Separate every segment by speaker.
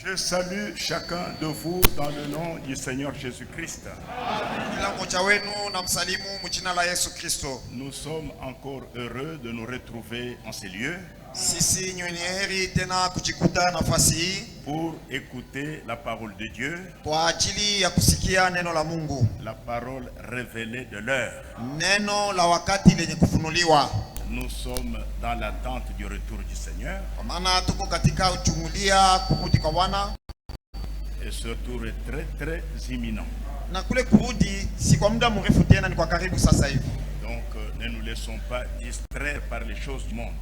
Speaker 1: Je salue chacun de vous dans le nom du Seigneur Jésus-Christ. Nous sommes encore heureux de nous retrouver en ces lieux pour écouter la parole de Dieu, la parole révélée de l'heure. Nous sommes dans l'attente du retour du Seigneur. Et ce retour est très très imminent. Donc ne nous laissons pas distraire par les choses du monde.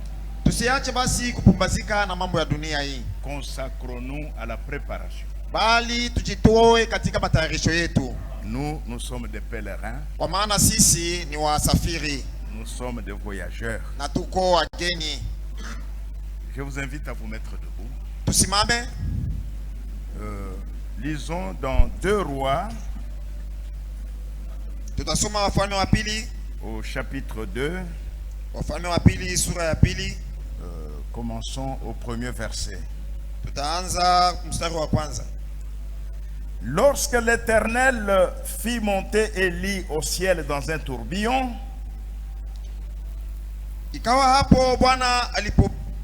Speaker 1: Consacrons-nous à la préparation. Nous sommes des pèlerins. Nous sommes des voyageurs. Je vous invite à vous mettre debout. Lisons dans 2 Rois, au chapitre 2. Commençons au premier verset. Lorsque l'Éternel fit monter Élie au ciel dans un tourbillon,
Speaker 2: ikawa hapo Bwana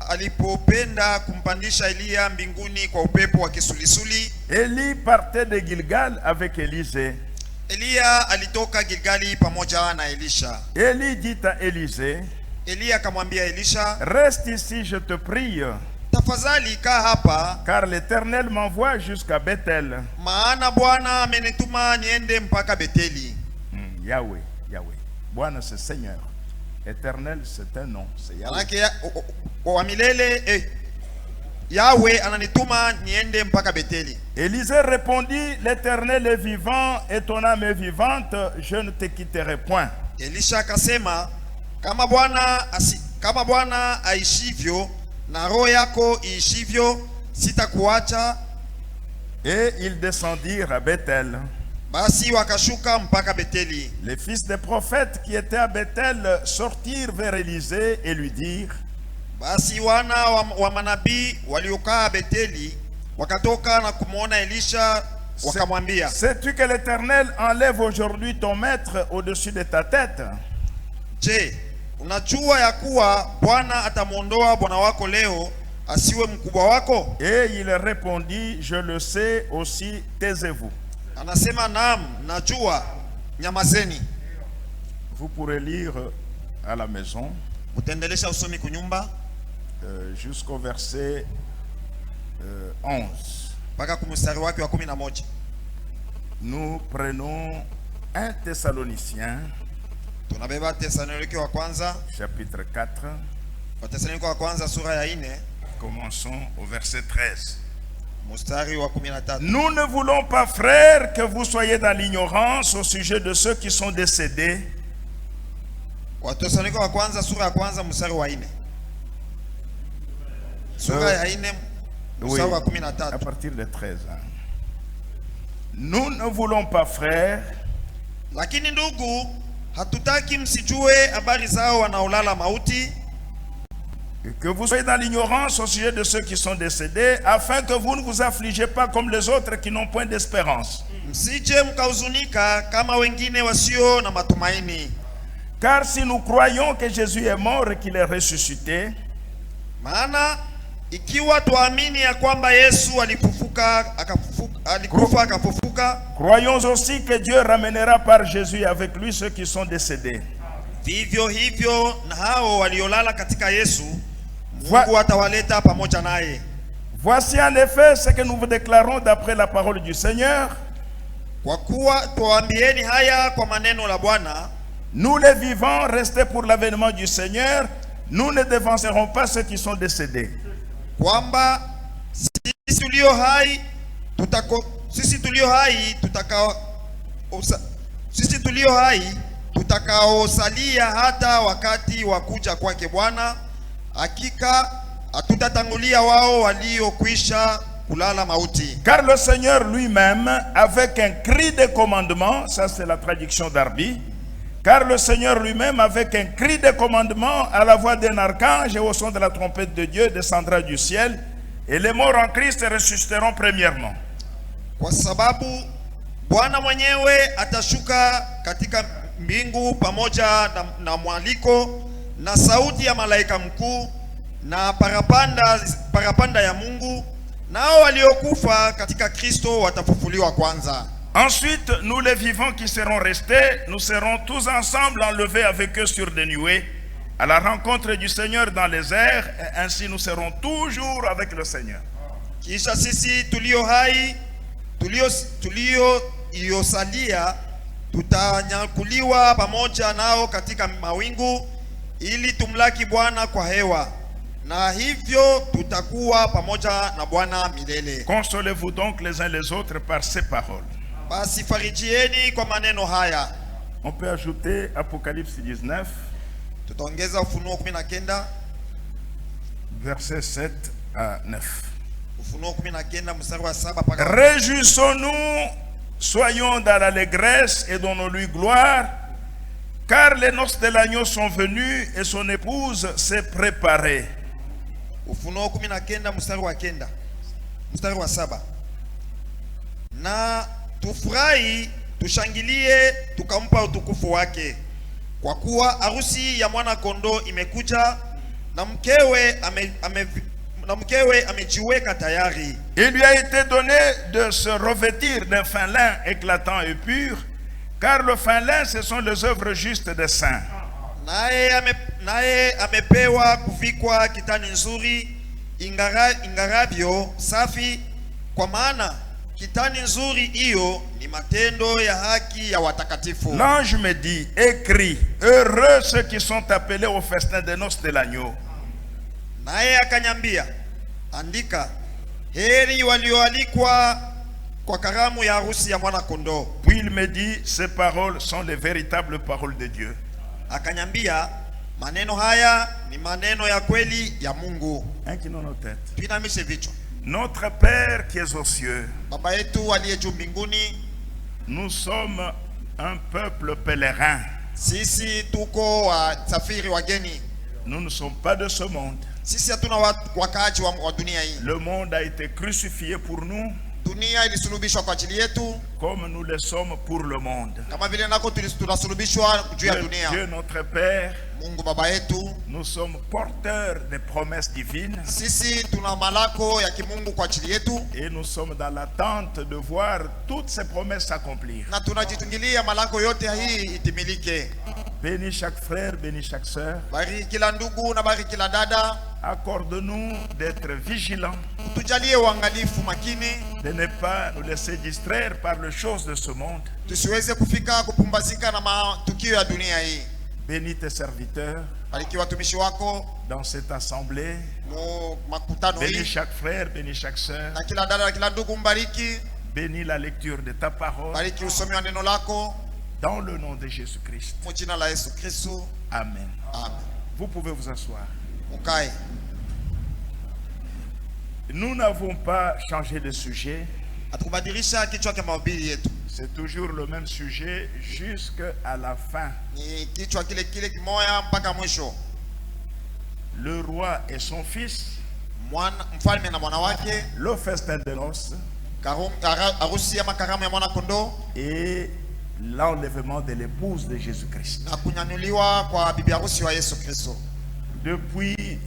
Speaker 2: alipopenda kumpandisha Elia mbinguni kwa upepo wa kisulisuli,
Speaker 1: Élie partait de Gilgal avec Élisée.
Speaker 2: Elia alitoka Gilgali pamoja na Elisha.
Speaker 1: Élie dit à Élisée,
Speaker 2: Elia akamwambia Elisha,
Speaker 1: reste ici, je te prie,
Speaker 2: tafadhali kaa hapa,
Speaker 1: car l'Éternel m'envoie jusqu'à Bethel.
Speaker 2: Maana Bwana amenituma niende mpaka Beteli.
Speaker 1: Yahweh, Yahweh. Bwana c'est Seigneur. Éternel c'est un nom, c'est Yahweh.
Speaker 2: Wa milele Yahweh ananituma niende mpaka Beteli.
Speaker 1: Élisée répondit, l'Éternel est vivant et ton âme est vivante, je ne te quitterai point.
Speaker 2: Elisha akasema, kama Bwana aishivyo na roho yako iishivyo, sitakuacha.
Speaker 1: Et ils descendirent à Bethel.
Speaker 2: Basi wakashuka mpaka Beteli.
Speaker 1: Les fils des prophètes qui étaient à Bethel sortirent vers Élisée et lui dirent,
Speaker 2: basi wana wa manabii waliokaa Beteli wakatoka na kumuona Elisha wakamwambia,
Speaker 1: sais-tu que l'Éternel enlève aujourd'hui ton maître au-dessus de ta tête?
Speaker 2: Je, unajua ya kuwa Bwana atamuondoa bwana wako leo asiwe mkubwa wako?
Speaker 1: Et il répondit, je le sais aussi, taisez-vous.
Speaker 2: Anasema naam, najua, nyamazeni.
Speaker 1: Vous pourrez lire à la maison
Speaker 2: utendelesha usomi kunyumba
Speaker 1: jusqu'au verset 11.
Speaker 2: Mpaka kumstari wake wa 11.
Speaker 1: Nous prenons 1 Thessaloniciens
Speaker 2: tunabeba Thessalonike wa kwanza
Speaker 1: chapitre 4.
Speaker 2: Thessalonike wa kwanza sura ya 4.
Speaker 1: Commençons au verset 13.
Speaker 2: Mstari wa 13.
Speaker 1: Nous ne voulons pas, frères, que vous soyez dans l'ignorance au sujet de ceux qui sont décédés.
Speaker 2: Thessalonike wa kwanza sura ya kwanza mstari wa 4. Sura ya 4 mstari wa 13.
Speaker 1: À partir de 13. Nous ne voulons pas, frères,
Speaker 2: lakini ndugu, hatutaki msijue habari zao wanaolala mauti,
Speaker 1: que vous soyez dans l'ignorance au sujet de ceux qui sont décédés, afin que vous ne vous affligez pas comme les autres qui n'ont point d'espérance.
Speaker 2: Msije mkahuzunika kama wengine wasio na matumaini.
Speaker 1: Car si nous croyons que Jésus est mort et qu'il est ressuscité,
Speaker 2: maana ikiwa tuamini ya kwamba Yesu alikufa akafufuka,
Speaker 1: croyons aussi que Dieu ramènera par Jésus avec lui ceux qui sont décédés.
Speaker 2: Vivyo hivyo na hao waliolala katika Yesu, Mungu atawaleta pamoja naye.
Speaker 1: Voici en effet ce que nous vous déclarons d'après la parole du Seigneur.
Speaker 2: Kwa kuwa tuambieni haya kwa maneno la Bwana,
Speaker 1: nous les vivants restés pour l'avènement du Seigneur, nous ne devancerons pas ceux qui sont décédés.
Speaker 2: Kwamba sisi tulio hai tutakaosalia hata wakati wa kuja kwake Bwana, hakika hatutatangulia wao waliokwisha kulala mauti.
Speaker 1: Car le Seigneur lui-même, avec un cri de commandement, ça c'est la traduction d'Arby, car le Seigneur lui-même, avec un cri de commandement, à la voix d'un archange et au son de la trompette de Dieu, descendra du ciel, Et les morts en Christ ressusciteront premièrement.
Speaker 2: Kwa sababu Bwana mwenyewe atashuka katika mbingu pamoja na mwaliko na sauti ya malaika mkuu na parapanda ya Mungu, nao waliokufa katika Kristo watafufuliwa kwanza.
Speaker 1: Ensuite, nous les vivants qui serons restés, nous serons tous ensemble enlevés avec eux sur des nuées, à la rencontre du Seigneur dans les airs, et ainsi nous serons toujours avec le Seigneur.
Speaker 2: Kisha sisi tulio hai, tulio iosalia, tutanyakuliwa pamoja nao katika mawingu, ili tumlaki Bwana kwa hewa, na hivyo tutakuwa pamoja na Bwana milele.
Speaker 1: Consolez-vous donc les uns les autres par ces paroles.
Speaker 2: Basi farijieni kwa maneno haya.
Speaker 1: On peut ajouter Apocalypse 19,
Speaker 2: Tutaongeza Ufunuo 19,
Speaker 1: versets 7 à 9.
Speaker 2: Ufunuo 19 mstari wa 7 mpaka.
Speaker 1: Réjouissons-nous, soyons dans l'allégresse et donnons-lui gloire, car les noces de l'agneau sont venues et son épouse s'est préparée.
Speaker 2: Ufunuo 19 mstari wa 9, mstari wa 7. Na tufurahi, tushangilie, tukampa utukufu wake, kwa kuwa harusi ya mwana kondoo imekuja, na mkewe amejiweka tayari.
Speaker 1: Il lui a été donné de se revêtir d'un fin lin éclatant et pur, car le fin lin, ce sont les œuvres justes des saints.
Speaker 2: Naye amepewa kuvikwa kitani nzuri ingaravyo safi, kwa maana kitani nzuri hiyo ni matendo ya haki ya watakatifu.
Speaker 1: L'ange me dit, écris, heureux ceux qui sont appelés au festin des noces de l'agneau.
Speaker 2: Naye akanyambia, andika, heri walioalikwa kwa karamu ya harusi ya mwana kondoo.
Speaker 1: Puis il me dit, ces paroles sont les véritables paroles de Dieu.
Speaker 2: Akanyambia, maneno haya ni maneno ya kweli ya Mungu.
Speaker 1: Inclinons nos têtes.
Speaker 2: Tuinamishe vichwa.
Speaker 1: Notre Père qui es aux cieux,
Speaker 2: Baba yetu aliye juu mbinguni,
Speaker 1: nous sommes un peuple pèlerin.
Speaker 2: sisi tuko wasafiri wageni.
Speaker 1: Nous ne sommes pas de ce monde.
Speaker 2: Sisi hatuna wakaaji wa dunia hii.
Speaker 1: Le monde a été crucifié pour nous,
Speaker 2: Dunia ilisulubishwa kwa ajili yetu,
Speaker 1: comme nous le sommes pour le monde.
Speaker 2: kama vile nako tunasulubishwa juu ya dunia.
Speaker 1: Dieu notre Père,
Speaker 2: Mungu baba yetu,
Speaker 1: nous sommes porteurs des promesses divines
Speaker 2: sisi tuna malako ya kimungu kwa ajili yetu,
Speaker 1: et nous sommes dans l'attente de voir toutes ces promesses s'accomplir.
Speaker 2: na tunajitungilia malako yote hii itimilike.
Speaker 1: Bénis chaque frère, bénis chaque sœur.
Speaker 2: Bariki kila ndugu na bariki kila dada.
Speaker 1: Accorde-nous d'être vigilants,
Speaker 2: Tujalie uangalifu makini,
Speaker 1: de ne pas nous laisser distraire par les choses de ce monde.
Speaker 2: tusiweze kufika kupumbazika na matukio ya dunia hii.
Speaker 1: Bénis tes serviteurs
Speaker 2: Bariki watumishi wako
Speaker 1: dans cette assemblée.
Speaker 2: mu makutano
Speaker 1: Bénis
Speaker 2: hii,
Speaker 1: chaque frère, bénis chaque sœur.
Speaker 2: na kila dada na kila ndugu mbariki.
Speaker 1: Bénis la lecture de ta parole
Speaker 2: Bariki usomi wa neno lako
Speaker 1: dans le nom de Jésus-Christ.
Speaker 2: mu jina la Yesu Kristo.
Speaker 1: Amen.
Speaker 2: Amen.
Speaker 1: Vous pouvez vous asseoir.
Speaker 2: Mukae.
Speaker 1: Nous n'avons pas changé de sujet.
Speaker 2: Atukubadilisha kichwa cha mahubiri yetu.
Speaker 1: C'est toujours le même sujet jusqu'à la fin.
Speaker 2: Ni kichwa kile kile kimoya mpaka mwisho.
Speaker 1: Le roi et son fils,
Speaker 2: Mfalme na mwana wake,
Speaker 1: le festin de noces
Speaker 2: harusi ya makaramu ya mwana kondoo,
Speaker 1: et l'enlèvement de l'épouse de Jésus-Christ.
Speaker 2: na kunyanyuliwa kwa bibi harusi wa Yesu Kristo.
Speaker 1: Depuis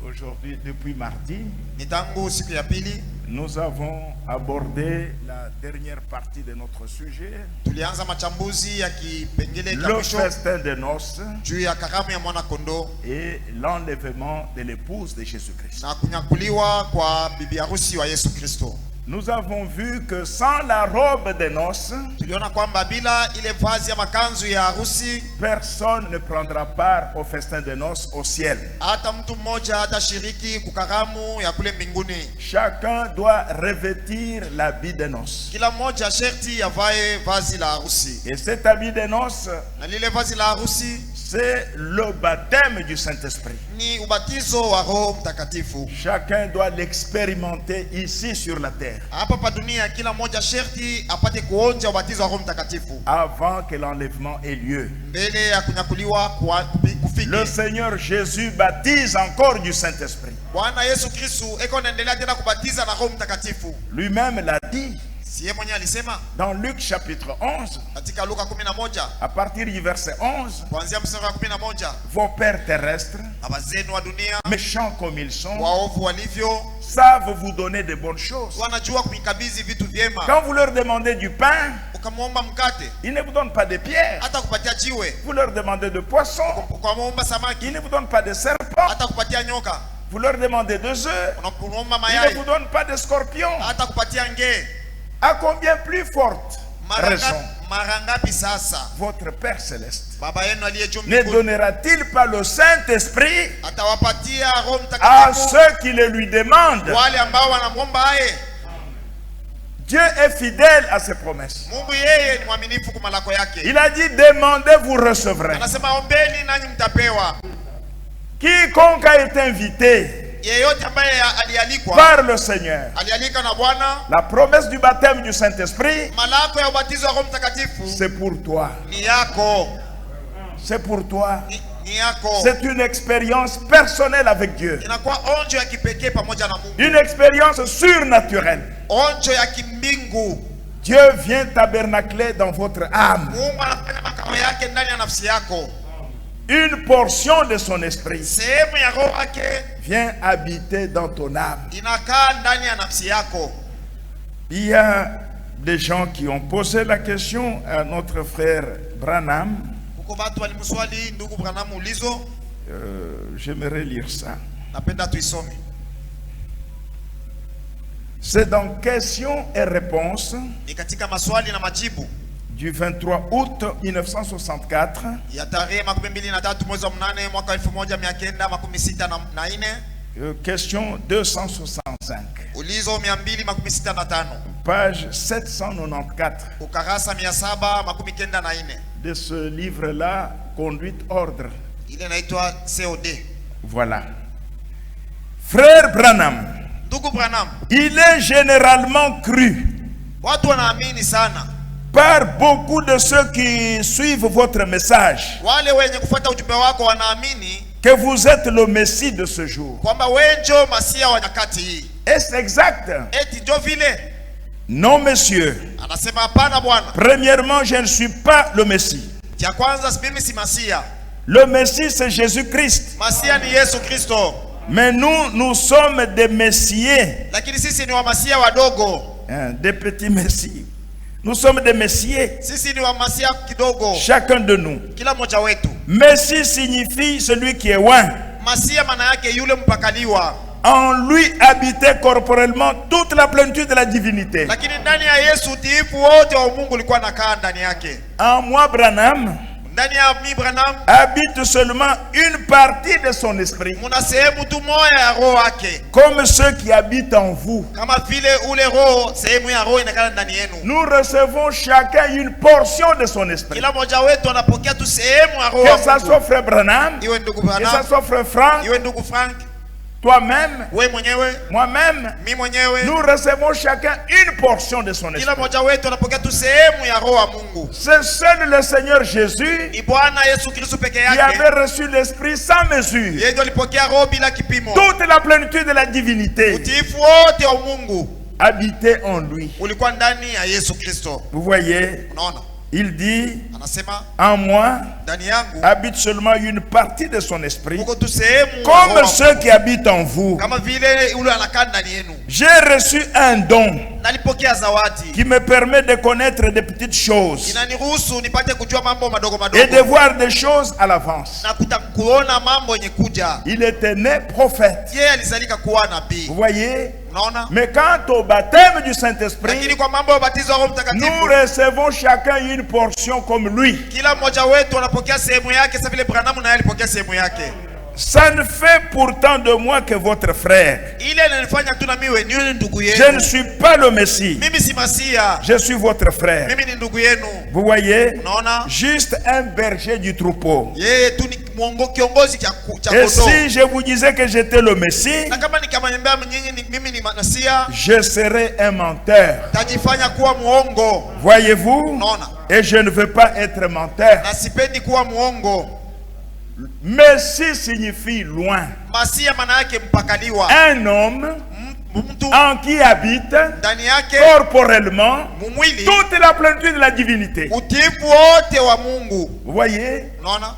Speaker 1: aujourd'hui, depuis mardi,
Speaker 2: Ni tangu siku ya pili
Speaker 1: nous avons abordé la dernière partie de notre sujet,
Speaker 2: tulianza machambuzi ya kipengele cha
Speaker 1: le
Speaker 2: mwisho
Speaker 1: festin de noces
Speaker 2: juu ya karamu ya mwana kondoo
Speaker 1: et l'enlèvement de l'épouse de Jésus-Christ.
Speaker 2: na kunyakuliwa kwa bibi harusi wa Yesu Kristo.
Speaker 1: Nous avons vu que sans la robe de noces,
Speaker 2: Tuliona kwamba bila ile vazi ya makanzu ya harusi,
Speaker 1: personne ne prendra part au festin de noces au ciel.
Speaker 2: hata mtu mmoja hatashiriki kukaramu ya kule mbinguni.
Speaker 1: Chacun doit revêtir l'habit de noces.
Speaker 2: Kila mmoja sherti avae vazi la harusi,
Speaker 1: Et cet habit de noces,
Speaker 2: na lile vazi la harusi
Speaker 1: c'est le baptême du Saint-Esprit.
Speaker 2: Ni ubatizo wa Roho Mtakatifu.
Speaker 1: Chacun doit l'expérimenter ici sur la terre.
Speaker 2: Hapa pa dunia kila mmoja sherti apate kuonja ubatizo wa Roho Mtakatifu
Speaker 1: Avant que l'enlèvement ait lieu.
Speaker 2: mbele ya kunyakuliwa kufike.
Speaker 1: Le Seigneur Jésus baptise encore du Saint-Esprit.
Speaker 2: Bwana Yesu Kristo eko naendelea tena kubatiza na Roho Mtakatifu.
Speaker 1: Lui-même l'a dit
Speaker 2: Siye mwenye alisema
Speaker 1: dans Luc chapitre 11,
Speaker 2: katika Luka 11
Speaker 1: à partir du verset 11,
Speaker 2: kuanzia mstari wa 11,
Speaker 1: vos pères terrestres,
Speaker 2: baba zenu wa dunia
Speaker 1: méchants comme ils sont,
Speaker 2: waovu walivyo
Speaker 1: savent vous donner de bonnes choses.
Speaker 2: wanajua kumikabidhi vitu vyema.
Speaker 1: Quand vous leur demandez du pain,
Speaker 2: Ukamwomba mkate
Speaker 1: ils ne vous donnent pas de pierres.
Speaker 2: hata kupatia jiwe,
Speaker 1: Vous leur demandez de poissons,
Speaker 2: ukamwomba samaki
Speaker 1: ils ne vous donnent pas de serpents.
Speaker 2: hata kupatia nyoka,
Speaker 1: Vous leur demandez de œufs,
Speaker 2: unaomba
Speaker 1: ils ne
Speaker 2: mayai
Speaker 1: vous donnent pas de scorpions.
Speaker 2: hata kupatia ngee.
Speaker 1: À combien plus forte raison
Speaker 2: Mara ngapi sasa
Speaker 1: votre Père Céleste
Speaker 2: baba yenu aliye juu
Speaker 1: ne
Speaker 2: mbinguni
Speaker 1: donnera-t-il pas le Saint-Esprit
Speaker 2: atawapatia Roho
Speaker 1: à
Speaker 2: Mtakatifu
Speaker 1: ceux qui le lui demandent?
Speaker 2: wale ambao wanamwomba aye?
Speaker 1: Dieu est fidèle à ses promesses.
Speaker 2: Mungu yeye ni mwaminifu kwa malako yake.
Speaker 1: Il a dit, demandez, vous recevrez.
Speaker 2: Anasema ombeni nanyi mtapewa.
Speaker 1: Quiconque a été invité
Speaker 2: Yeyote ambaye alialikwa
Speaker 1: par le Seigneur,
Speaker 2: alialika na Bwana,
Speaker 1: la promesse du baptême du Saint-Esprit,
Speaker 2: malako ya ubatizo wa Roho Mtakatifu
Speaker 1: c'est pour toi.
Speaker 2: ni yako,
Speaker 1: C'est pour toi.
Speaker 2: ni yako.
Speaker 1: C'est une expérience personnelle avec Dieu.
Speaker 2: Inakuwa onjo ya kipekee pamoja na Mungu,
Speaker 1: Une expérience surnaturelle.
Speaker 2: onjo ya kimbingu.
Speaker 1: Dieu vient tabernacler dans votre âme.
Speaker 2: Mungu anafanya makao yake ndani ya nafsi yako.
Speaker 1: Une portion de son esprit
Speaker 2: Sehemu ya roho yake
Speaker 1: vient habiter dans ton âme.
Speaker 2: inakaa ndani ya nafsi yako.
Speaker 1: Il y a des gens qui ont posé la question à notre frère Branham.
Speaker 2: Huko watu walimswali ndugu Branham ulizo,
Speaker 1: J'aimerais lire ça.
Speaker 2: napenda tuisome.
Speaker 1: C'est dans questions et réponses
Speaker 2: Ni katika maswali na majibu
Speaker 1: du 23 août 1964.
Speaker 2: ya tarehe 23 mwezi wa 8 mwaka 1964.
Speaker 1: Question 265.
Speaker 2: Ulizo 265.
Speaker 1: Page 794.
Speaker 2: Ukarasa 794.
Speaker 1: De ce livre-là, Conduite Ordre.
Speaker 2: Ile inaitwa COD.
Speaker 1: Voilà. Frère Branham,
Speaker 2: Ndugu Branham,
Speaker 1: il est généralement cru
Speaker 2: watu wanaamini sana,
Speaker 1: par beaucoup de ceux qui suivent votre message
Speaker 2: wale wenye kufuata ujumbe wako wanaamini
Speaker 1: que vous êtes le Messie de ce jour.
Speaker 2: kwamba wewe ndio Masia wa nyakati hii.
Speaker 1: Est-ce exact?
Speaker 2: Eti ndio vile?
Speaker 1: Non, monsieur.
Speaker 2: Anasema hapana bwana.
Speaker 1: Premièrement, je ne suis pas le Messie.
Speaker 2: Cha kwanza mimi si Masia.
Speaker 1: Le Messie, c'est Jésus-Christ.
Speaker 2: Masia ni Yesu Kristo.
Speaker 1: Mais nous sommes des messiers.
Speaker 2: Lakini sisi ni wa Masia wadogo.
Speaker 1: Des petits messies. Nous sommes des messiers.
Speaker 2: Sisi ni wa Masia kidogo.
Speaker 1: Chacun de nous.
Speaker 2: Kila mmoja wetu.
Speaker 1: Messie signifie celui qui est loin.
Speaker 2: Masia maana yake yule mpakaliwa.
Speaker 1: En lui habitait corporellement toute la plénitude de la divinité.
Speaker 2: Lakini ndani ya Yesu utiifu wote wa Mungu ulikuwa nakaa ndani yake.
Speaker 1: En moi, Branham,
Speaker 2: Ndani ya mi Branham
Speaker 1: habite seulement une partie de son esprit.
Speaker 2: muna sehemu tu moja ya roho yake.
Speaker 1: Comme ceux qui habitent en vous.
Speaker 2: Kama vile ule roho, sehemu ya roho inakaa ndani yenu.
Speaker 1: Nous recevons chacun une portion de son esprit.
Speaker 2: Kila mmoja wetu anapokea tu sehemu ya roho.
Speaker 1: Que ça soit frère Branham,
Speaker 2: Iwe ndugu
Speaker 1: que ça
Speaker 2: Branham,
Speaker 1: soit frère Frank,
Speaker 2: iwe ndugu Frank,
Speaker 1: toi-même,
Speaker 2: wewe mwenyewe,
Speaker 1: moi-même,
Speaker 2: mimi mwenyewe.
Speaker 1: nous recevons chacun une portion de son
Speaker 2: Kila
Speaker 1: esprit.
Speaker 2: mmoja wetu anapokea tu sehemu ya roho wa Mungu.
Speaker 1: C'est seul le Seigneur Jésus
Speaker 2: Ni Bwana Yesu Kristo peke
Speaker 1: qui avait
Speaker 2: yake.
Speaker 1: reçu l'esprit sans mesure.
Speaker 2: Yeye ndiye alipokea roho bila kipimo.
Speaker 1: Toute la plénitude de la divinité
Speaker 2: Utiifu wote wa Mungu
Speaker 1: habitait en lui.
Speaker 2: ulikuwa ndani ya Yesu Kristo.
Speaker 1: Vous voyez,
Speaker 2: Unaona?
Speaker 1: il dit,
Speaker 2: Anasema
Speaker 1: en moi
Speaker 2: ndani yangu
Speaker 1: habite seulement une partie de son esprit,
Speaker 2: uko tu sehemu ya roho
Speaker 1: comme
Speaker 2: wa
Speaker 1: ceux qui habitent en vous.
Speaker 2: kama vile ule anakaa ndani yenu.
Speaker 1: J'ai reçu un don
Speaker 2: Nalipokea zawadi
Speaker 1: qui me permet de connaître des petites choses
Speaker 2: inaniruhusu nipate kujua mambo madogo
Speaker 1: et de
Speaker 2: madogo
Speaker 1: voir des choses à l'avance.
Speaker 2: na kuona mambo yenye kuja.
Speaker 1: Il était né prophète.
Speaker 2: Yeye alizalika kuwa nabii.
Speaker 1: Vous voyez?
Speaker 2: Unaona?
Speaker 1: Mais quant au baptême du Saint-Esprit,
Speaker 2: Lakini kwa mambo ya ubatizo wa Roho
Speaker 1: nous
Speaker 2: Mtakatifu,
Speaker 1: recevons chacun une portion comme lui.
Speaker 2: kila mmoja wetu anapokea sehemu yake, sasa vile Branham naye alipokea sehemu yake.
Speaker 1: Ça ne fait pourtant de moi que votre frère.
Speaker 2: ile inanifanya tu na mimi ni ndugu
Speaker 1: Je
Speaker 2: yenu.
Speaker 1: ne suis pas le Messie.
Speaker 2: Mimi si Masia.
Speaker 1: Je suis votre frère.
Speaker 2: Mimi ni ndugu yenu.
Speaker 1: Vous voyez?
Speaker 2: Unaona?
Speaker 1: Juste un berger du troupeau.
Speaker 2: Yeye tu ni kiongozi cha
Speaker 1: Et
Speaker 2: kondoo.
Speaker 1: si je vous disais que j'étais le Messie,
Speaker 2: Na kama nikamwambia mimi ni Masia,
Speaker 1: je serais un menteur.
Speaker 2: tajifanya kuwa muongo.
Speaker 1: Voyez-vous?
Speaker 2: Unaona?
Speaker 1: Et je ne veux pas être menteur.
Speaker 2: Na sipendi kuwa muongo.
Speaker 1: Messie signifie loin.
Speaker 2: Masia maana yake mpakaliwa.
Speaker 1: Un homme
Speaker 2: Mtu
Speaker 1: en qui habite
Speaker 2: ndani yake
Speaker 1: corporellement
Speaker 2: mumwili
Speaker 1: toute la plénitude de la divinité.
Speaker 2: utiifu wote wa Mungu.
Speaker 1: Vous voyez?
Speaker 2: Unaona?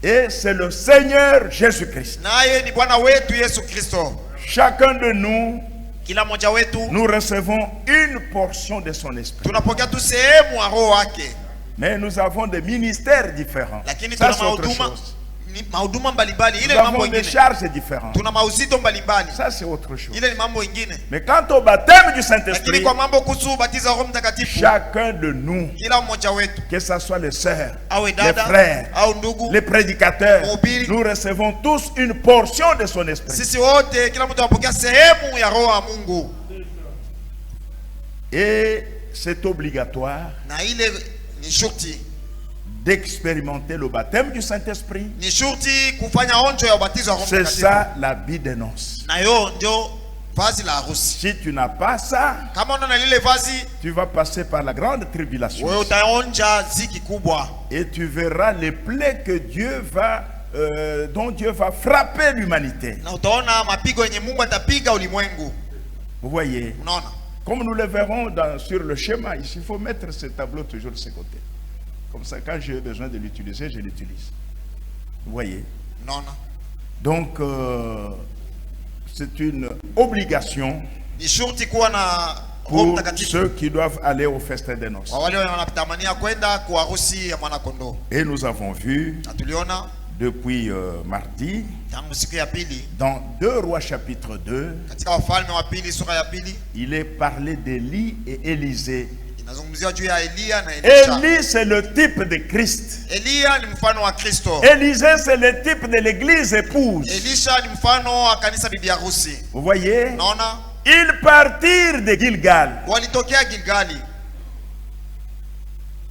Speaker 1: Et c'est le Seigneur Jésus-Christ.
Speaker 2: Naye ni Bwana wetu Yesu Kristo.
Speaker 1: Chacun de nous,
Speaker 2: Kila mmoja wetu
Speaker 1: nous recevons une portion de son esprit.
Speaker 2: tunapokea tu sehemu ya roho wake.
Speaker 1: Mais nous avons des ministères différents.
Speaker 2: Lakini
Speaker 1: Ça,
Speaker 2: tuna
Speaker 1: c'est autre
Speaker 2: mahuduma
Speaker 1: chose.
Speaker 2: ni mahuduma mbalimbali,
Speaker 1: Nous
Speaker 2: ile ni mambo
Speaker 1: avons des
Speaker 2: mengine.
Speaker 1: charges différentes.
Speaker 2: Tuna mauzito mbalimbali,
Speaker 1: Ça, c'est autre chose.
Speaker 2: ile ni mambo mengine.
Speaker 1: Mais quant au baptême du
Speaker 2: Lakini
Speaker 1: Saint-Esprit,
Speaker 2: kwa mambo kuhusu ubatizo wa Roho Mtakatifu,
Speaker 1: chacun de nous,
Speaker 2: kila mmoja wetu,
Speaker 1: que ce soit les sœurs,
Speaker 2: awe
Speaker 1: les
Speaker 2: dada
Speaker 1: frères,
Speaker 2: au ndugu,
Speaker 1: les prédicateurs,
Speaker 2: Mhubiri.
Speaker 1: nous recevons tous une portion de son esprit.
Speaker 2: sisi wote, kila mtu anapokea sehemu ya roho wa Mungu,
Speaker 1: Et c'est obligatoire
Speaker 2: na ile ni shurti,
Speaker 1: d'expérimenter le baptême du Saint-Esprit.
Speaker 2: ni shurti kufanya onjo ya ubatizo wa Roho
Speaker 1: C'est
Speaker 2: Mtakatifu.
Speaker 1: ça l'habit des noces.
Speaker 2: Na yo ndio vazi la harusi.
Speaker 1: Si tu n'as pas ça,
Speaker 2: Kama una lile vazi,
Speaker 1: tu vas passer par la grande tribulation.
Speaker 2: wewe utaonja ziki kubwa,
Speaker 1: Et tu verras les plaies que Dieu va, dont Dieu va frapper l'humanité.
Speaker 2: na utaona mapigo yenye Mungu atapiga ulimwengu.
Speaker 1: Vous voyez?
Speaker 2: Unaona?
Speaker 1: Comme nous le verrons sur le schéma, ici, il faut mettre ce tableau toujours de ce côté. Comme ça, quand j'ai besoin de l'utiliser, je l'utilise. Vous voyez?
Speaker 2: Unaona?
Speaker 1: Donc, c'est une obligation
Speaker 2: Ni shurti kuwa na Roho
Speaker 1: pour
Speaker 2: Mtakatifu
Speaker 1: ceux qui doivent aller au festin des noces.
Speaker 2: kwa wale wanatamania kwenda kwa harusi ya mwana kondoo.
Speaker 1: Et nous avons vu
Speaker 2: Na tuliona
Speaker 1: depuis mardi,
Speaker 2: tangu siku ya pili
Speaker 1: dans 2 Rois chapitre 2,
Speaker 2: katika Wafalme wa pili sura ya pili
Speaker 1: il est parlé d'Élie et Élisée.
Speaker 2: inazungumziwa juu ya Elia na Elisha.
Speaker 1: Élie, c'est le type de Christ.
Speaker 2: Elia ni mfano wa Kristo.
Speaker 1: Élisée, c'est le type de l'église épouse.
Speaker 2: Elisha ni mfano wa kanisa bibi harusi.
Speaker 1: Vous voyez?
Speaker 2: Unaona?
Speaker 1: Ils partirent de Gilgal.
Speaker 2: Walitokea Gilgali.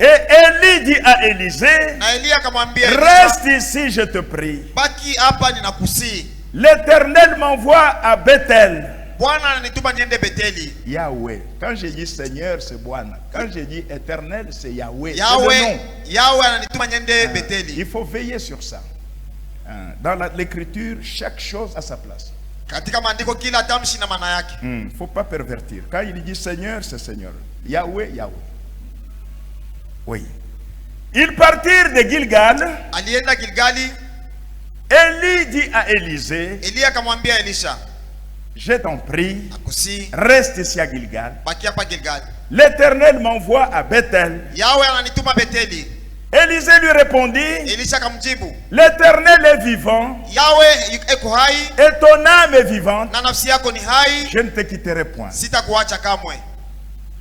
Speaker 1: Et Élie dit à Élisée,
Speaker 2: Na Elia akamwambia Elisha,
Speaker 1: reste ici, je te prie.
Speaker 2: baki hapa ninakusii.
Speaker 1: L'Éternel m'envoie à Bethel.
Speaker 2: Bwana ananituma niende Beteli.
Speaker 1: Yahweh. Quand je dis Seigneur, c'est Bwana. Quand je dis Éternel, c'est Yahweh. C'est le
Speaker 2: Yahweh,
Speaker 1: nom.
Speaker 2: Yahweh ananituma niende Beteli.
Speaker 1: Il faut veiller sur ça. Dans l'écriture, chaque chose a sa place.
Speaker 2: Katika maandiko kila tamshi na maana yake.
Speaker 1: Il ne faut pas pervertir. Quand il dit Seigneur, c'est Seigneur. Yahweh, Yahweh. Oui. Ils partirent de Gilgal.
Speaker 2: Alienda Gilgali.
Speaker 1: Élie dit à Élisée,
Speaker 2: Elia akamwambia Elisha,
Speaker 1: je t'en prie,
Speaker 2: nakusii
Speaker 1: reste ici à Gilgal.
Speaker 2: baki hapa Gilgali.
Speaker 1: L'Éternel m'envoie à Bethel.
Speaker 2: Yahweh ananituma Beteli.
Speaker 1: Élisée lui répondit,
Speaker 2: Elisha akamjibu,
Speaker 1: l'Éternel est vivant
Speaker 2: Yahweh eko hai
Speaker 1: et ton âme est vivante.
Speaker 2: na nafsi yako ni hai,
Speaker 1: Je ne te quitterai point.
Speaker 2: sitakuacha kamwe.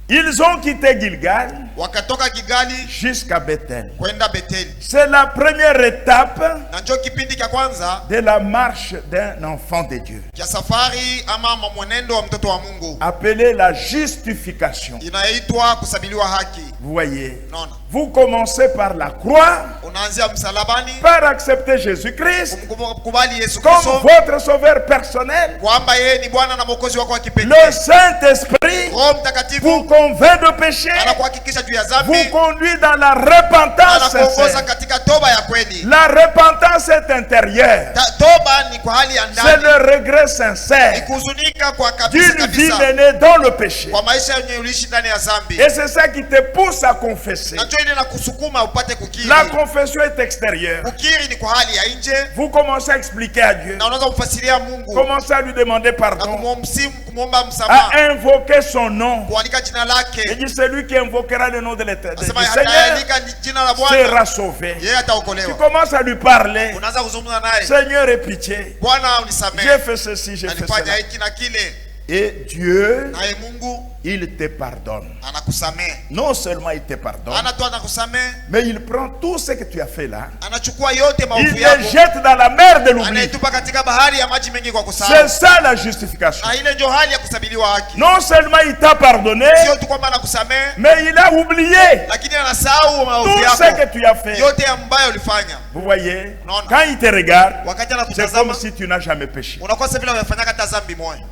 Speaker 1: Ils ont quitté Gilgal
Speaker 2: Wakatoka Gilgali
Speaker 1: jusqu'à Bethel.
Speaker 2: kwenda Beteli.
Speaker 1: C'est la première étape
Speaker 2: Na njoo kipindi cha kwanza
Speaker 1: de la marche d'un enfant de Dieu,
Speaker 2: cha safari ama mwenendo wa mtoto wa Mungu,
Speaker 1: appelée la justification.
Speaker 2: inaitwa kusabiliwa haki.
Speaker 1: Vous voyez,
Speaker 2: Unaona?
Speaker 1: vous commencez par la croix,
Speaker 2: Unaanzia msalabani,
Speaker 1: par accepter Jésus-Christ
Speaker 2: kumkubali Yesu
Speaker 1: comme
Speaker 2: Kristo
Speaker 1: votre sauveur personnel.
Speaker 2: kwamba yeye ni Bwana na Mwokozi wako wa
Speaker 1: Le
Speaker 2: kipekee.
Speaker 1: Saint-Esprit
Speaker 2: Roho
Speaker 1: vous
Speaker 2: Mtakatifu
Speaker 1: convainc de péché,
Speaker 2: anakuhakikisha juu ya
Speaker 1: vous
Speaker 2: dhambi,
Speaker 1: conduit dans la repentance
Speaker 2: anakuongoza
Speaker 1: sincère.
Speaker 2: katika toba ya kweli.
Speaker 1: La repentance est intérieure.
Speaker 2: Toba ni kwa hali ya
Speaker 1: C'est
Speaker 2: ndani,
Speaker 1: le regret
Speaker 2: ni
Speaker 1: sincère
Speaker 2: kuhuzunika kwa kabisa
Speaker 1: d'une vie
Speaker 2: kabisa
Speaker 1: menée dans le péché.
Speaker 2: kwa maisha yenye uliishi ndani ya dhambi,
Speaker 1: Et c'est ça qui te pousse à confesser.
Speaker 2: na njoo ile na kusukuma upate kukiri.
Speaker 1: La confession est extérieure.
Speaker 2: Kukiri ni kwa hali ya nje,
Speaker 1: Vous commencez à expliquer à Dieu.
Speaker 2: na unaweza kumfasiria Mungu
Speaker 1: Commencez à lui demander
Speaker 2: na
Speaker 1: pardon.
Speaker 2: kumwomba
Speaker 1: À
Speaker 2: msamaha,
Speaker 1: invoquer son nom.
Speaker 2: kuandika jina
Speaker 1: Il
Speaker 2: lake.
Speaker 1: dit celui qui invoquera le nom de l'Éternel,
Speaker 2: Anasema
Speaker 1: du Seigneur,
Speaker 2: ataandika jina la Bwana,
Speaker 1: sera sauvé.
Speaker 2: yeye
Speaker 1: Tu
Speaker 2: ataokolewa.
Speaker 1: commences à lui parler.
Speaker 2: Unaanza kuzungumza naye,
Speaker 1: Seigneur, aie pitié.
Speaker 2: Bwana
Speaker 1: J'ai
Speaker 2: unisamehe,
Speaker 1: fait ceci, j'ai fait
Speaker 2: nalifanya
Speaker 1: cela.
Speaker 2: hiki na kile.
Speaker 1: Et Dieu,
Speaker 2: naye Mungu
Speaker 1: il te pardonne.
Speaker 2: anakusamehe.
Speaker 1: Non seulement il te pardonne,
Speaker 2: Ana tu anakusamehe,
Speaker 1: mais il prend tout ce que tu as fait là,
Speaker 2: anachukua yote
Speaker 1: il
Speaker 2: maovu
Speaker 1: les
Speaker 2: yako,
Speaker 1: jette dans la mer de l'oubli.
Speaker 2: anaitupa katika bahari ya maji mengi kwa
Speaker 1: C'est
Speaker 2: kusahau.
Speaker 1: ça la justification.
Speaker 2: Na ile ndio hali ya kusabiliwa haki.
Speaker 1: Non seulement il t'a pardonné,
Speaker 2: Sio tu kwamba anakusamehe,
Speaker 1: mais il a oublié
Speaker 2: lakini anasahau maovu
Speaker 1: tout ce
Speaker 2: yako
Speaker 1: que tu as fait.
Speaker 2: yote ambayo ulifanya.
Speaker 1: Vous voyez,
Speaker 2: Non, non.
Speaker 1: quand il te regarde,
Speaker 2: Wakati
Speaker 1: c'est comme
Speaker 2: anakutazama
Speaker 1: si tu n'as jamais péché.
Speaker 2: unakosa vile unafanya hata dhambi moja.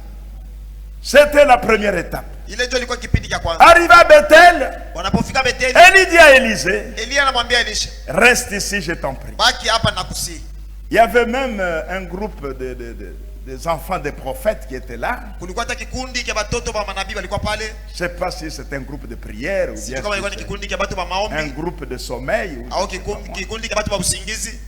Speaker 1: C'était la première étape.
Speaker 2: Ile ndio ilikuwa kipindi cha kwanza.
Speaker 1: Arrivé à Bethel,
Speaker 2: Wanapofika Beteli,
Speaker 1: Élie dit à Élisée,
Speaker 2: Elia anamwambia Elisha,
Speaker 1: reste ici, je t'en prie.
Speaker 2: baki hapa nakusihi.
Speaker 1: Il y avait même un groupe des enfants des prophètes qui étaient là.
Speaker 2: Kulikuwa hata kikundi cha watoto wa manabii walikuwa pale.
Speaker 1: Je ne sais pas si c'était un groupe de prière ou
Speaker 2: Sio
Speaker 1: bien
Speaker 2: kama ilikuwa ni
Speaker 1: si
Speaker 2: kikundi cha watu wa
Speaker 1: un
Speaker 2: maombi
Speaker 1: groupe de sommeil.
Speaker 2: au kikundi cha watu wa usingizi.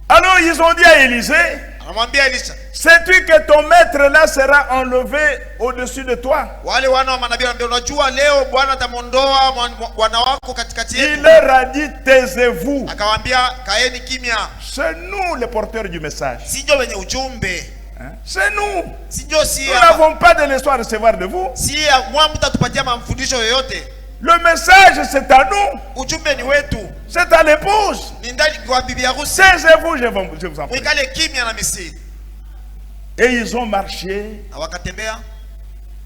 Speaker 1: Alors ils ont dit à Élisée,
Speaker 2: Anamwambia Elisha,
Speaker 1: sais-tu que ton maître là sera enlevé au-dessus de toi?
Speaker 2: wale wana wa manabii wanambia, unajua leo Bwana atamondoa bwana wako katikati
Speaker 1: Il
Speaker 2: yetu.
Speaker 1: leur a dit, taisez-vous.
Speaker 2: Akawaambia, kaeni kimya.
Speaker 1: C'est nous les porteurs du message.
Speaker 2: Si ndio wenye ujumbe.
Speaker 1: Hein? C'est nous.
Speaker 2: Si ndio si
Speaker 1: Nous n'avons pas de leçon à recevoir de vous.
Speaker 2: si mwa mtatupatia mafundisho yoyote.
Speaker 1: Le message, c'est à nous.
Speaker 2: Ujumbe ni wetu.
Speaker 1: C'est à l'épouse.
Speaker 2: Ni ndani kwa bibi harusi.
Speaker 1: Taisez-vous, je vous en prie.
Speaker 2: Mwikale kimya na misi.
Speaker 1: Et ils ont marché
Speaker 2: Na wakatembea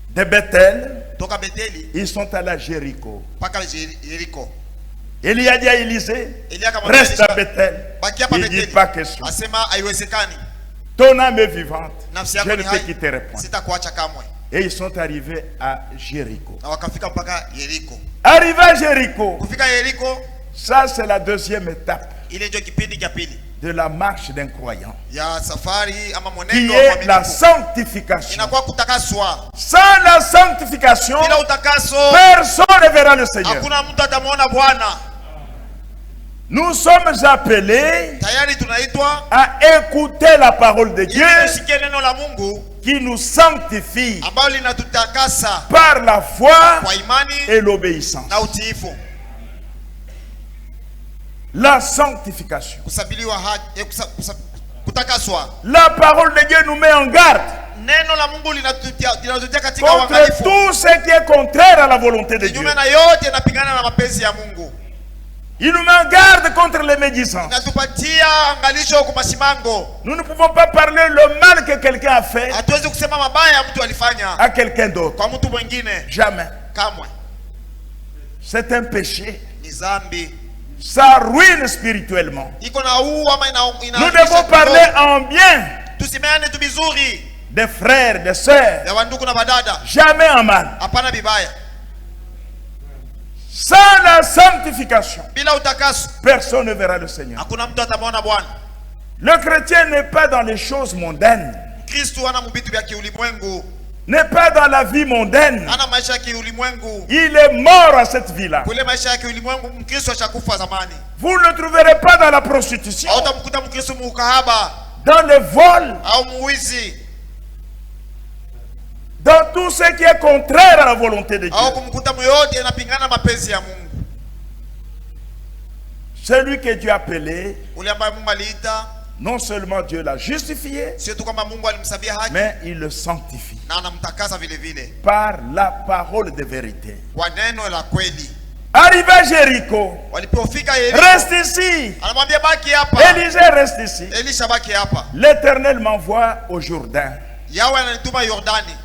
Speaker 1: de Bethel.
Speaker 2: toka Beteli
Speaker 1: Ils sont allés à Jéricho.
Speaker 2: mpaka Yeriko.
Speaker 1: Élie a dit à Élisée,
Speaker 2: Elia akamwambia
Speaker 1: reste à
Speaker 2: Elisha,
Speaker 1: Bethel.
Speaker 2: baki hapa
Speaker 1: Il dit
Speaker 2: Beteli.
Speaker 1: pas question.
Speaker 2: Asema haiwezekani.
Speaker 1: Ton âme est vivante.
Speaker 2: Nafsi
Speaker 1: Je
Speaker 2: yako
Speaker 1: ne
Speaker 2: ni
Speaker 1: peux
Speaker 2: hai.
Speaker 1: quitter point.
Speaker 2: Sitakuacha kamwe.
Speaker 1: Et ils sont arrivés à Jéricho.
Speaker 2: Na wakafika mpaka Yeriko.
Speaker 1: Arrivé à Jéricho,
Speaker 2: Kufika Yeriko,
Speaker 1: ça c'est la deuxième étape
Speaker 2: ile ndio kipindi cha pili
Speaker 1: de la marche d'un croyant,
Speaker 2: ya safari ama
Speaker 1: qui
Speaker 2: mwenendo wa
Speaker 1: est la
Speaker 2: mwaminifu.
Speaker 1: sanctification.
Speaker 2: Inakuwa kutakaswa.
Speaker 1: Sans la sanctification,
Speaker 2: Bila utakaso
Speaker 1: personne ne verra le Seigneur.
Speaker 2: hakuna mtu atamuona Bwana.
Speaker 1: Nous sommes appelés
Speaker 2: Tayari tunaitwa
Speaker 1: à écouter la parole de Dieu
Speaker 2: ili tusikie neno la Mungu
Speaker 1: qui nous sanctifie
Speaker 2: ambalo linatutakasa
Speaker 1: par la foi
Speaker 2: kwa imani
Speaker 1: et l'obéissance.
Speaker 2: na utiifu.
Speaker 1: La sanctification.
Speaker 2: Kusabiliwa haki, kutakaswa.
Speaker 1: La parole de Dieu nous met en garde
Speaker 2: Neno la Mungu linatutia katika
Speaker 1: contre
Speaker 2: uangalifu.
Speaker 1: tout ce qui est contraire à la volonté de Dieu.
Speaker 2: Kinyume na yote yanapingana na mapenzi ya Mungu.
Speaker 1: Il nous met en garde contre les médisances.
Speaker 2: Inatupatia angalisho kwa masimango.
Speaker 1: Nous ne pouvons pas parler le mal que quelqu'un a fait
Speaker 2: Hatuwezi kusema mabaya mtu alifanya
Speaker 1: à quelqu'un d'autre.
Speaker 2: kwa mtu mwingine.
Speaker 1: Jamais.
Speaker 2: Kamwe.
Speaker 1: C'est un péché.
Speaker 2: Ni dhambi.
Speaker 1: Ça ruine spirituellement.
Speaker 2: Iko na huu ama
Speaker 1: Nous devons parler en bien
Speaker 2: tusimeane tu vizuri
Speaker 1: des frères, des sœurs.
Speaker 2: ya wandugu na badada.
Speaker 1: Jamais en mal.
Speaker 2: Hapana vibaya.
Speaker 1: Sans la sanctification,
Speaker 2: Bila utakaso
Speaker 1: personne ne verra le Seigneur.
Speaker 2: hakuna mtu atamwona Bwana.
Speaker 1: Le chrétien n'est pas dans les choses mondaines,
Speaker 2: Kristo ana mbitu vya kiulimwengu,
Speaker 1: n'est pas dans la vie mondaine.
Speaker 2: ana maisha ya kiulimwengu.
Speaker 1: Il est mort à cette vie-là.
Speaker 2: Kule maisha ya kiulimwengu Mkristo ashakufa zamani.
Speaker 1: Vous ne le trouverez pas dans la prostitution,
Speaker 2: Hautamkuta Mkristo mukahaba
Speaker 1: dans le vol,
Speaker 2: au muizi
Speaker 1: dans tout ce qui est contraire à la volonté de Dieu.
Speaker 2: au kumkuta myote anapingana mapenzi ya Mungu.
Speaker 1: Celui que Dieu a appelé,
Speaker 2: Ule ambaye Mungu aliita,
Speaker 1: non seulement Dieu l'a justifié,
Speaker 2: sio tu kwamba Mungu alimsabia haki
Speaker 1: mais il le sanctifie
Speaker 2: na anamtakasa vile vile
Speaker 1: par la parole de vérité.
Speaker 2: kwa neno la kweli.
Speaker 1: Arrivé à Jéricho,
Speaker 2: Walipofika Yeriko,
Speaker 1: reste ici.
Speaker 2: anamwambia baki hapa.
Speaker 1: Élisée reste ici.
Speaker 2: Elisha baki hapa.
Speaker 1: L'Éternel m'envoie au Jourdain.
Speaker 2: Yawe ananituma Yordani.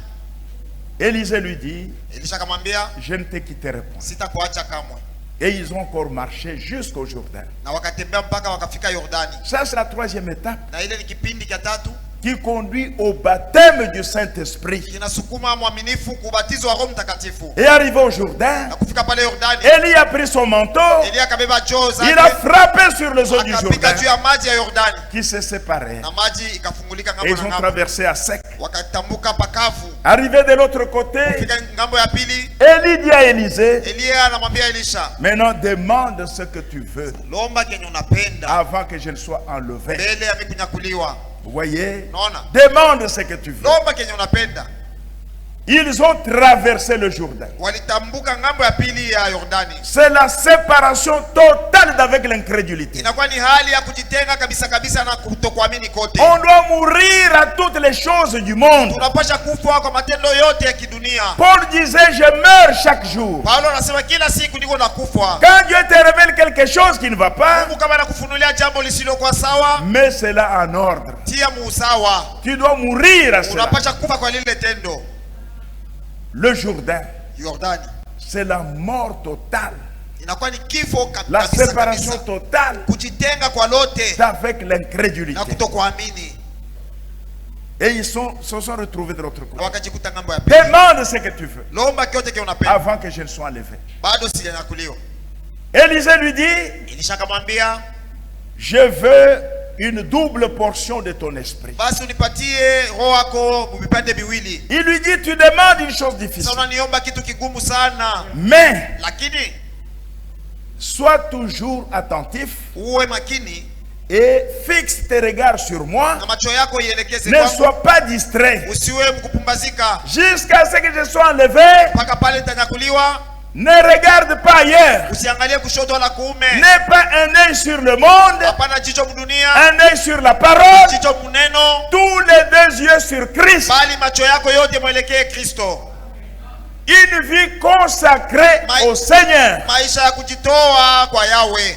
Speaker 1: Élisée lui dit,
Speaker 2: Elisha akamwambia
Speaker 1: je ne te quitterai point.
Speaker 2: sitakuacha kamwe.
Speaker 1: Et ils ont encore marché jusqu'au Jourdain.
Speaker 2: Na wakatembea mpaka wakafika Yordani.
Speaker 1: Ça, c'est la troisième étape
Speaker 2: Na ile ni kipindi cha tatu
Speaker 1: qui conduit au baptême du Saint-Esprit.
Speaker 2: kinasukuma mwaminifu kubatizwa wa Roho Mtakatifu.
Speaker 1: Et arrivé au Jourdain,
Speaker 2: Na kufika pale Yordani,
Speaker 1: Élie a pris son manteau,
Speaker 2: Elia akabeba choo
Speaker 1: il a
Speaker 2: zake,
Speaker 1: frappé sur les eaux du
Speaker 2: akapika
Speaker 1: Jourdain
Speaker 2: juu ya maji ya Yordani
Speaker 1: qui se séparaient.
Speaker 2: na maji ikafungulika
Speaker 1: Et
Speaker 2: ngambo
Speaker 1: ils
Speaker 2: na
Speaker 1: ont
Speaker 2: ngambo.
Speaker 1: traversé à sec.
Speaker 2: Wakatambuka pakavu.
Speaker 1: Arrivé de l'autre côté,
Speaker 2: Fika ngambo ya pili,
Speaker 1: Élie dit à Élisée,
Speaker 2: Elia anamwambia Elisha,
Speaker 1: maintenant demande ce que tu veux
Speaker 2: lomba kenye unapenda
Speaker 1: avant que je ne sois enlevé.
Speaker 2: mbele ya kunyakuliwa.
Speaker 1: Vous voyez?
Speaker 2: Naona?
Speaker 1: Demande ce que tu veux.
Speaker 2: Lomba kenye unapenda.
Speaker 1: Ils ont traversé le Jourdain.
Speaker 2: walitambuka ngambo ya pili ya Yordani.
Speaker 1: C'est la séparation totale d'avec l'incrédulité.
Speaker 2: Inakuwa ni hali ya kujitenga kabisa kabisa na kutokuamini kote.
Speaker 1: On doit mourir à toutes les choses du monde.
Speaker 2: Tunapasha kufa kwa matendo yote ya kidunia.
Speaker 1: Paul disait, je meurs chaque jour.
Speaker 2: Paulo anasema kila siku niko nakufa.
Speaker 1: Quand Dieu te révèle quelque chose qui ne va pas,
Speaker 2: Mungu kama anakufunulia jambo lisilo kwa sawa,
Speaker 1: mets cela en ordre.
Speaker 2: tia musawa.
Speaker 1: Tu dois mourir à cela.
Speaker 2: Unapasha kufa kwa lile tendo.
Speaker 1: Le Jourdain,
Speaker 2: Yordani
Speaker 1: c'est la mort totale.
Speaker 2: inakuwa ni kifo
Speaker 1: La
Speaker 2: kabisa
Speaker 1: séparation
Speaker 2: kabisa.
Speaker 1: totale
Speaker 2: Kujitenga kwa lote
Speaker 1: d'avec l'incrédulité.
Speaker 2: na kutokuamini.
Speaker 1: Et ils se sont retrouvés de l'autre
Speaker 2: Na
Speaker 1: côté.
Speaker 2: wakajikuta ngambo ya pili.
Speaker 1: Demande ce que tu veux
Speaker 2: Lomba kyote kile unapenda.
Speaker 1: avant que je ne sois enlevé.
Speaker 2: Bado sijanyakuliwa.
Speaker 1: Élisée lui dit,
Speaker 2: Ilishakamwambia,
Speaker 1: je veux une double portion de ton esprit.
Speaker 2: basi unipatie roho yako vipande viwili.
Speaker 1: Il lui dit, tu demandes une chose
Speaker 2: Sasa
Speaker 1: difficile,
Speaker 2: unaniomba kitu kigumu sana.
Speaker 1: mais
Speaker 2: Lakini
Speaker 1: sois toujours attentif
Speaker 2: uwe makini
Speaker 1: et fixe tes regards sur moi.
Speaker 2: na macho yako ielekeze
Speaker 1: Ne
Speaker 2: kwangu.
Speaker 1: sois pas distrait.
Speaker 2: Usiwe mkupumbazika
Speaker 1: Jusqu'à ce que je sois enlevé,
Speaker 2: mpaka pale nitanyakuliwa.
Speaker 1: ne regarde pas ailleurs.
Speaker 2: Usiangalie kushoto wala kuume.
Speaker 1: N'aie pas un œil sur le monde,
Speaker 2: Hapana jicho mdunia,
Speaker 1: un œil sur la parole,
Speaker 2: jicho muneno,
Speaker 1: tous les deux yeux sur Christ.
Speaker 2: bali macho yako yote mwelekee Kristo.
Speaker 1: Une vie consacrée au Seigneur.
Speaker 2: Maisha ya kujitoa kwa Yawe.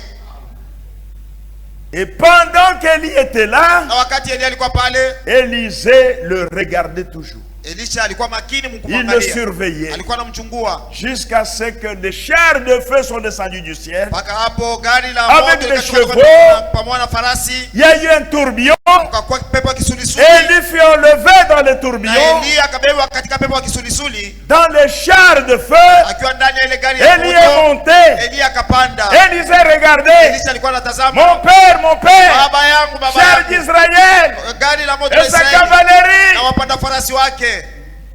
Speaker 1: Et pendant qu'Élie était là,
Speaker 2: Na wakati Elia alikuwa pale,
Speaker 1: Élisée le regardait toujours.
Speaker 2: Elisha alikuwa makini
Speaker 1: Il le
Speaker 2: kumwangalia.
Speaker 1: surveillait
Speaker 2: Alikuwa anamchungua.
Speaker 1: jusqu'à ce que les chars de feu sont descendus du ciel.
Speaker 2: Mpaka hapo gari la
Speaker 1: Avec
Speaker 2: moto
Speaker 1: des
Speaker 2: likashuka
Speaker 1: chevaux.
Speaker 2: pamoja na farasi.
Speaker 1: Il y a eu un tourbillon.
Speaker 2: Ukakuwa pepo ya kisulisuli.
Speaker 1: Élie fut enlevé dans le tourbillon,
Speaker 2: Na Elia akabebwa katika pepo ya kisulisuli.
Speaker 1: dans les chars de feu.
Speaker 2: Akiwa ndani ya ile gari ya
Speaker 1: Élie est
Speaker 2: moto.
Speaker 1: monté.
Speaker 2: Elia akapanda.
Speaker 1: Élisée regardait.
Speaker 2: Elisha alikuwa anatazama.
Speaker 1: Mon père,
Speaker 2: Baba yangu, baba
Speaker 1: chars
Speaker 2: yangu.
Speaker 1: d'Israël
Speaker 2: Gari la moto la
Speaker 1: et sa
Speaker 2: Israeli. Na
Speaker 1: cavalerie.
Speaker 2: wapanda farasi wake.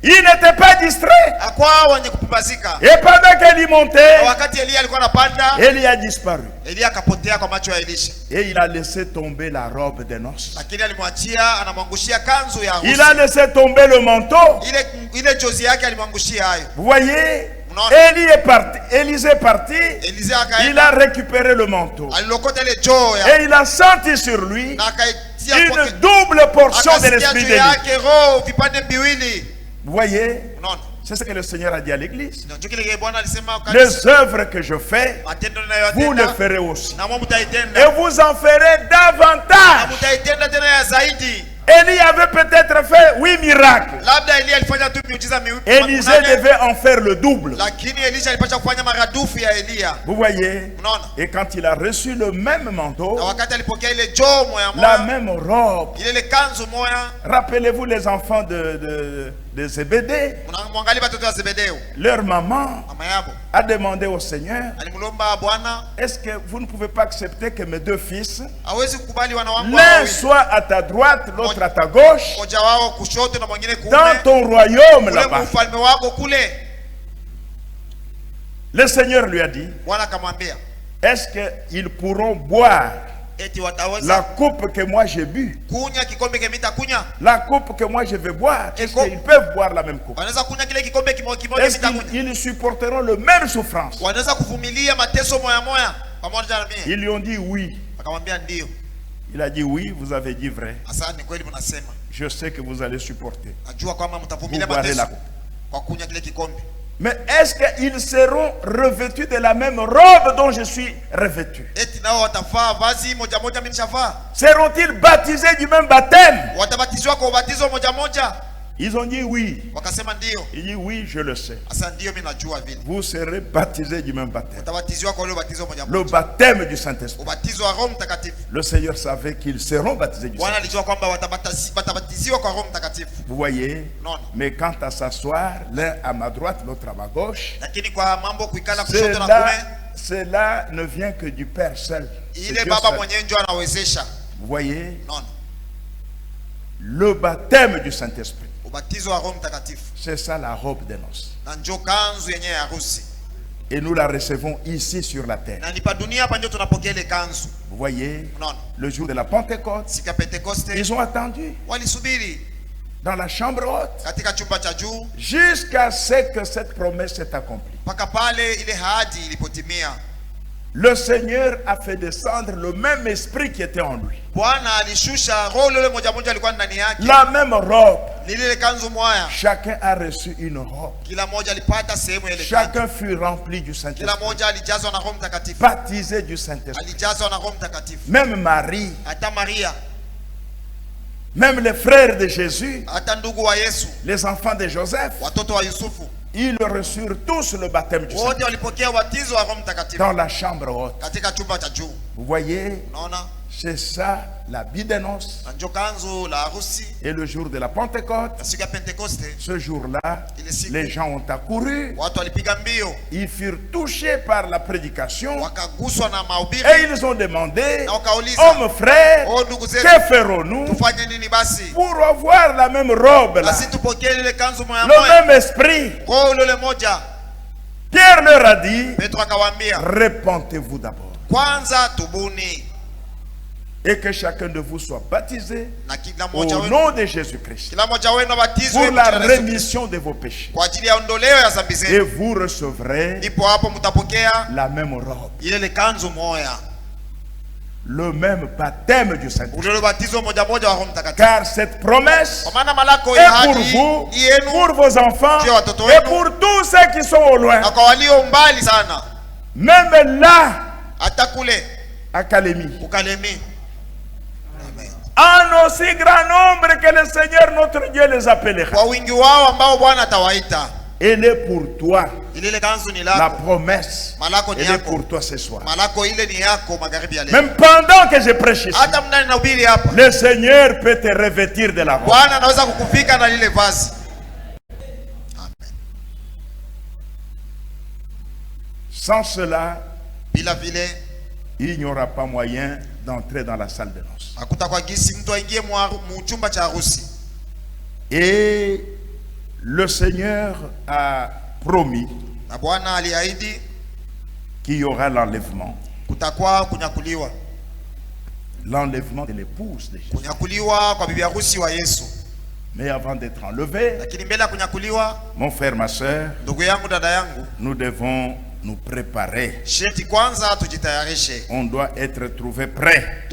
Speaker 1: Il n'était pas distrait.
Speaker 2: Hakuwa wenye kupumbazika.
Speaker 1: Et pendant qu'Élie
Speaker 2: Na
Speaker 1: montait,
Speaker 2: wakati Elia alikuwa anapanda,
Speaker 1: Élie a disparu.
Speaker 2: Elia akapotea kwa macho ya Elisha.
Speaker 1: Et il a laissé tomber la robe de noces.
Speaker 2: Lakini alimwachia, anamwangushia kanzu ya
Speaker 1: Il a
Speaker 2: harusi.
Speaker 1: laissé tomber le manteau.
Speaker 2: Ile jozi yake alimwangushia hayo.
Speaker 1: Vous voyez,
Speaker 2: Unaona?
Speaker 1: Élie est parti. Élisée est parti.
Speaker 2: Elisha
Speaker 1: Il a
Speaker 2: akaenda,
Speaker 1: récupéré le manteau.
Speaker 2: alilokota ile joo ya
Speaker 1: Et il a senti sur lui
Speaker 2: na akaitia kwa
Speaker 1: une double portion de
Speaker 2: akasikia
Speaker 1: l'esprit
Speaker 2: juu
Speaker 1: d'Élie.
Speaker 2: yake roho vipande viwili.
Speaker 1: Vous voyez,
Speaker 2: Unaona?
Speaker 1: c'est ce que le Seigneur a dit à l'église.
Speaker 2: Ndio kile Bwana alisema kwa
Speaker 1: Les
Speaker 2: kanisa,
Speaker 1: œuvres que je fais,
Speaker 2: matendo
Speaker 1: vous le
Speaker 2: ninayoyatenda
Speaker 1: ferez aussi.
Speaker 2: na mwa mtaitenda.
Speaker 1: Et vous en ferez
Speaker 2: Na
Speaker 1: davantage.
Speaker 2: mtaitenda tena ya zaidi.
Speaker 1: Élie avait peut-être fait 8 miracles.
Speaker 2: Labda Elia alifanya tu miujiza
Speaker 1: Élisée
Speaker 2: minane,
Speaker 1: devait en faire le double.
Speaker 2: lakini Elisha alipaswa kufanya maradufu ya Elia.
Speaker 1: Vous voyez.
Speaker 2: Unaona?
Speaker 1: Et quand il a reçu le même
Speaker 2: Na
Speaker 1: manteau,
Speaker 2: wakati alipokea ile joo moya
Speaker 1: la
Speaker 2: moya,
Speaker 1: même robe,
Speaker 2: ile kanzu moya,
Speaker 1: rappelez-vous les enfants de Zébédée,
Speaker 2: mwangalie watoto wa Zebedeo.
Speaker 1: leur maman
Speaker 2: Mama yabo
Speaker 1: a demandé au Seigneur,
Speaker 2: alimlomba Bwana,
Speaker 1: est-ce que vous ne pouvez pas accepter que mes deux fils,
Speaker 2: hawezi kukubali wana wangu
Speaker 1: l'un
Speaker 2: wawili,
Speaker 1: soit à ta droite, l'autre à ta gauche,
Speaker 2: mmoja wao kushoto na mwingine
Speaker 1: dans
Speaker 2: kuume,
Speaker 1: ton royaume
Speaker 2: kule
Speaker 1: là-bas.
Speaker 2: ufalme wako kule.
Speaker 1: Le Seigneur lui a dit,
Speaker 2: Bwana akamwambia
Speaker 1: est-ce qu'ils pourront boire
Speaker 2: eti
Speaker 1: la
Speaker 2: wataweza
Speaker 1: coupe que moi j'ai bu,
Speaker 2: kunya kikombe kemita kunya,
Speaker 1: la coupe que moi je vais boire? Est-ce
Speaker 2: Eko-
Speaker 1: qu'ils peuvent boire la même coupe?
Speaker 2: wanaweza kunya kile kikombe kimoja
Speaker 1: Est-ce
Speaker 2: mita kunya,
Speaker 1: qu'ils supporteront le même souffrance?
Speaker 2: wanaweza kuvumilia mateso moya moya pamoja na mimi?
Speaker 1: Ils lui ont dit oui.
Speaker 2: Akamwambia ndio.
Speaker 1: Il a dit oui, vous avez dit vrai.
Speaker 2: Asa ni kweli mnasema,
Speaker 1: Je sais que vous allez supporter.
Speaker 2: najua kwamba
Speaker 1: Vous
Speaker 2: mtavumilia
Speaker 1: boirez la
Speaker 2: mateso
Speaker 1: coupe.
Speaker 2: kwa kunya kile kikombe.
Speaker 1: Mais est-ce qu'ils seront revêtus de la même robe dont je suis revêtu?
Speaker 2: Eti nao watavaa vazi moja moja, mimi nishavaa.
Speaker 1: Seront-ils baptisés du même baptême?
Speaker 2: Watabatizwa kwa ubatizo moja moja?
Speaker 1: Ils ont dit oui.
Speaker 2: Wakasema ndio.
Speaker 1: Il dit oui, je le sais.
Speaker 2: Asa ndio, mimi najua vile.
Speaker 1: Vous serez baptisés du même baptême.
Speaker 2: Watabatizwa kwa ule ubatizo moja
Speaker 1: Le
Speaker 2: moja,
Speaker 1: baptême du Saint-Esprit.
Speaker 2: ubatizo wa Roho Mtakatifu.
Speaker 1: Le Seigneur savait qu'ils seront baptisés du
Speaker 2: Bwana
Speaker 1: Saint-Esprit.
Speaker 2: alijua kwamba watabatiziwa kwa Roho Mtakatifu.
Speaker 1: Vous voyez?
Speaker 2: Non.
Speaker 1: Mais quant à s'asseoir, l'un à ma droite, l'autre à ma gauche,
Speaker 2: Lakini kwa mambo kuikala kushoto na kume,
Speaker 1: cela ne vient que du Père seul. C'est
Speaker 2: ile
Speaker 1: Dieu
Speaker 2: baba
Speaker 1: seul.
Speaker 2: mwenyewe ndio anawezesha.
Speaker 1: Vous voyez?
Speaker 2: Non.
Speaker 1: Le baptême du Saint-Esprit.
Speaker 2: Ubatizo wa Roho Mtakatifu.
Speaker 1: C'est ça la robe des noces.
Speaker 2: Na njoo kanzu yenyewe ya harusi.
Speaker 1: Et nous la recevons ici sur la terre.
Speaker 2: Na nipa dunia hapa ndio tunapokea ile kanzu.
Speaker 1: Vous voyez?
Speaker 2: Non.
Speaker 1: Le jour de la Pentecôte,
Speaker 2: Siku ya Pentekoste
Speaker 1: ils ont attendu.
Speaker 2: walisubiri.
Speaker 1: dans la chambre haute,
Speaker 2: katika chumba cha juu,
Speaker 1: jusqu'à ce que cette promesse s'est accomplie.
Speaker 2: mpaka pale ile ahadi ilipotimia.
Speaker 1: Le Seigneur a fait descendre le même esprit qui était en lui.
Speaker 2: Bwana alishusha roho ile moja moja alikuwa ndani yake.
Speaker 1: La même robe.
Speaker 2: Lile kanzu moja.
Speaker 1: Chacun a reçu une robe.
Speaker 2: Kila mmoja alipata sehemu ile.
Speaker 1: Chacun fut rempli du Saint-Esprit.
Speaker 2: Kila mmoja alijazwa na Roho Mtakatifu.
Speaker 1: Baptisé du Saint-Esprit.
Speaker 2: Alijazwa na Roho Mtakatifu.
Speaker 1: Même Marie.
Speaker 2: Hata Maria.
Speaker 1: Même les frères de Jésus.
Speaker 2: Hata ndugu wa Yesu.
Speaker 1: Les enfants de Joseph.
Speaker 2: Watoto wa Yusufu.
Speaker 1: Ils reçurent tous le baptême du Saint-Esprit.
Speaker 2: Wote walipokea ubatizo wa Roho Mtakatifu.
Speaker 1: Dans la chambre haute.
Speaker 2: Katika chumba cha juu.
Speaker 1: Vous voyez?
Speaker 2: Unaona?
Speaker 1: C'est ça l'habit des noces.
Speaker 2: Et
Speaker 1: le jour de la Pentecôte, ce jour-là, les gens ont accouru. Ils furent touchés par la prédication. Et ils ont demandé, hommes frères, que ferons-nous pour avoir la même robe là, le même esprit? Pierre leur a dit, repentez-vous d'abord. Et que chacun de vous soit baptisé au nom de Jésus-Christ pour la rémission de vos péchés. Et vous recevrez la même robe, le même baptême du Saint-Esprit. Car cette promesse est pour vous, pour vos enfants et pour tous ceux qui sont au loin. Même là, à Kalemi. En aussi grand nombre que le Seigneur notre Dieu les appellera. Elle est pour toi. La promesse, elle est pour toi ce soir. Même pendant que je prêche ici, le Seigneur peut te revêtir de la robe. Sans cela, il n'y aura pas moyen d'entrer dans la salle de noces. Et le Seigneur a promis qu'il y aura l'enlèvement. L'enlèvement de l'épouse de Jésus. Mais avant d'être enlevé, mon frère, ma soeur, nous devons nous préparer. On doit être trouvé prêt,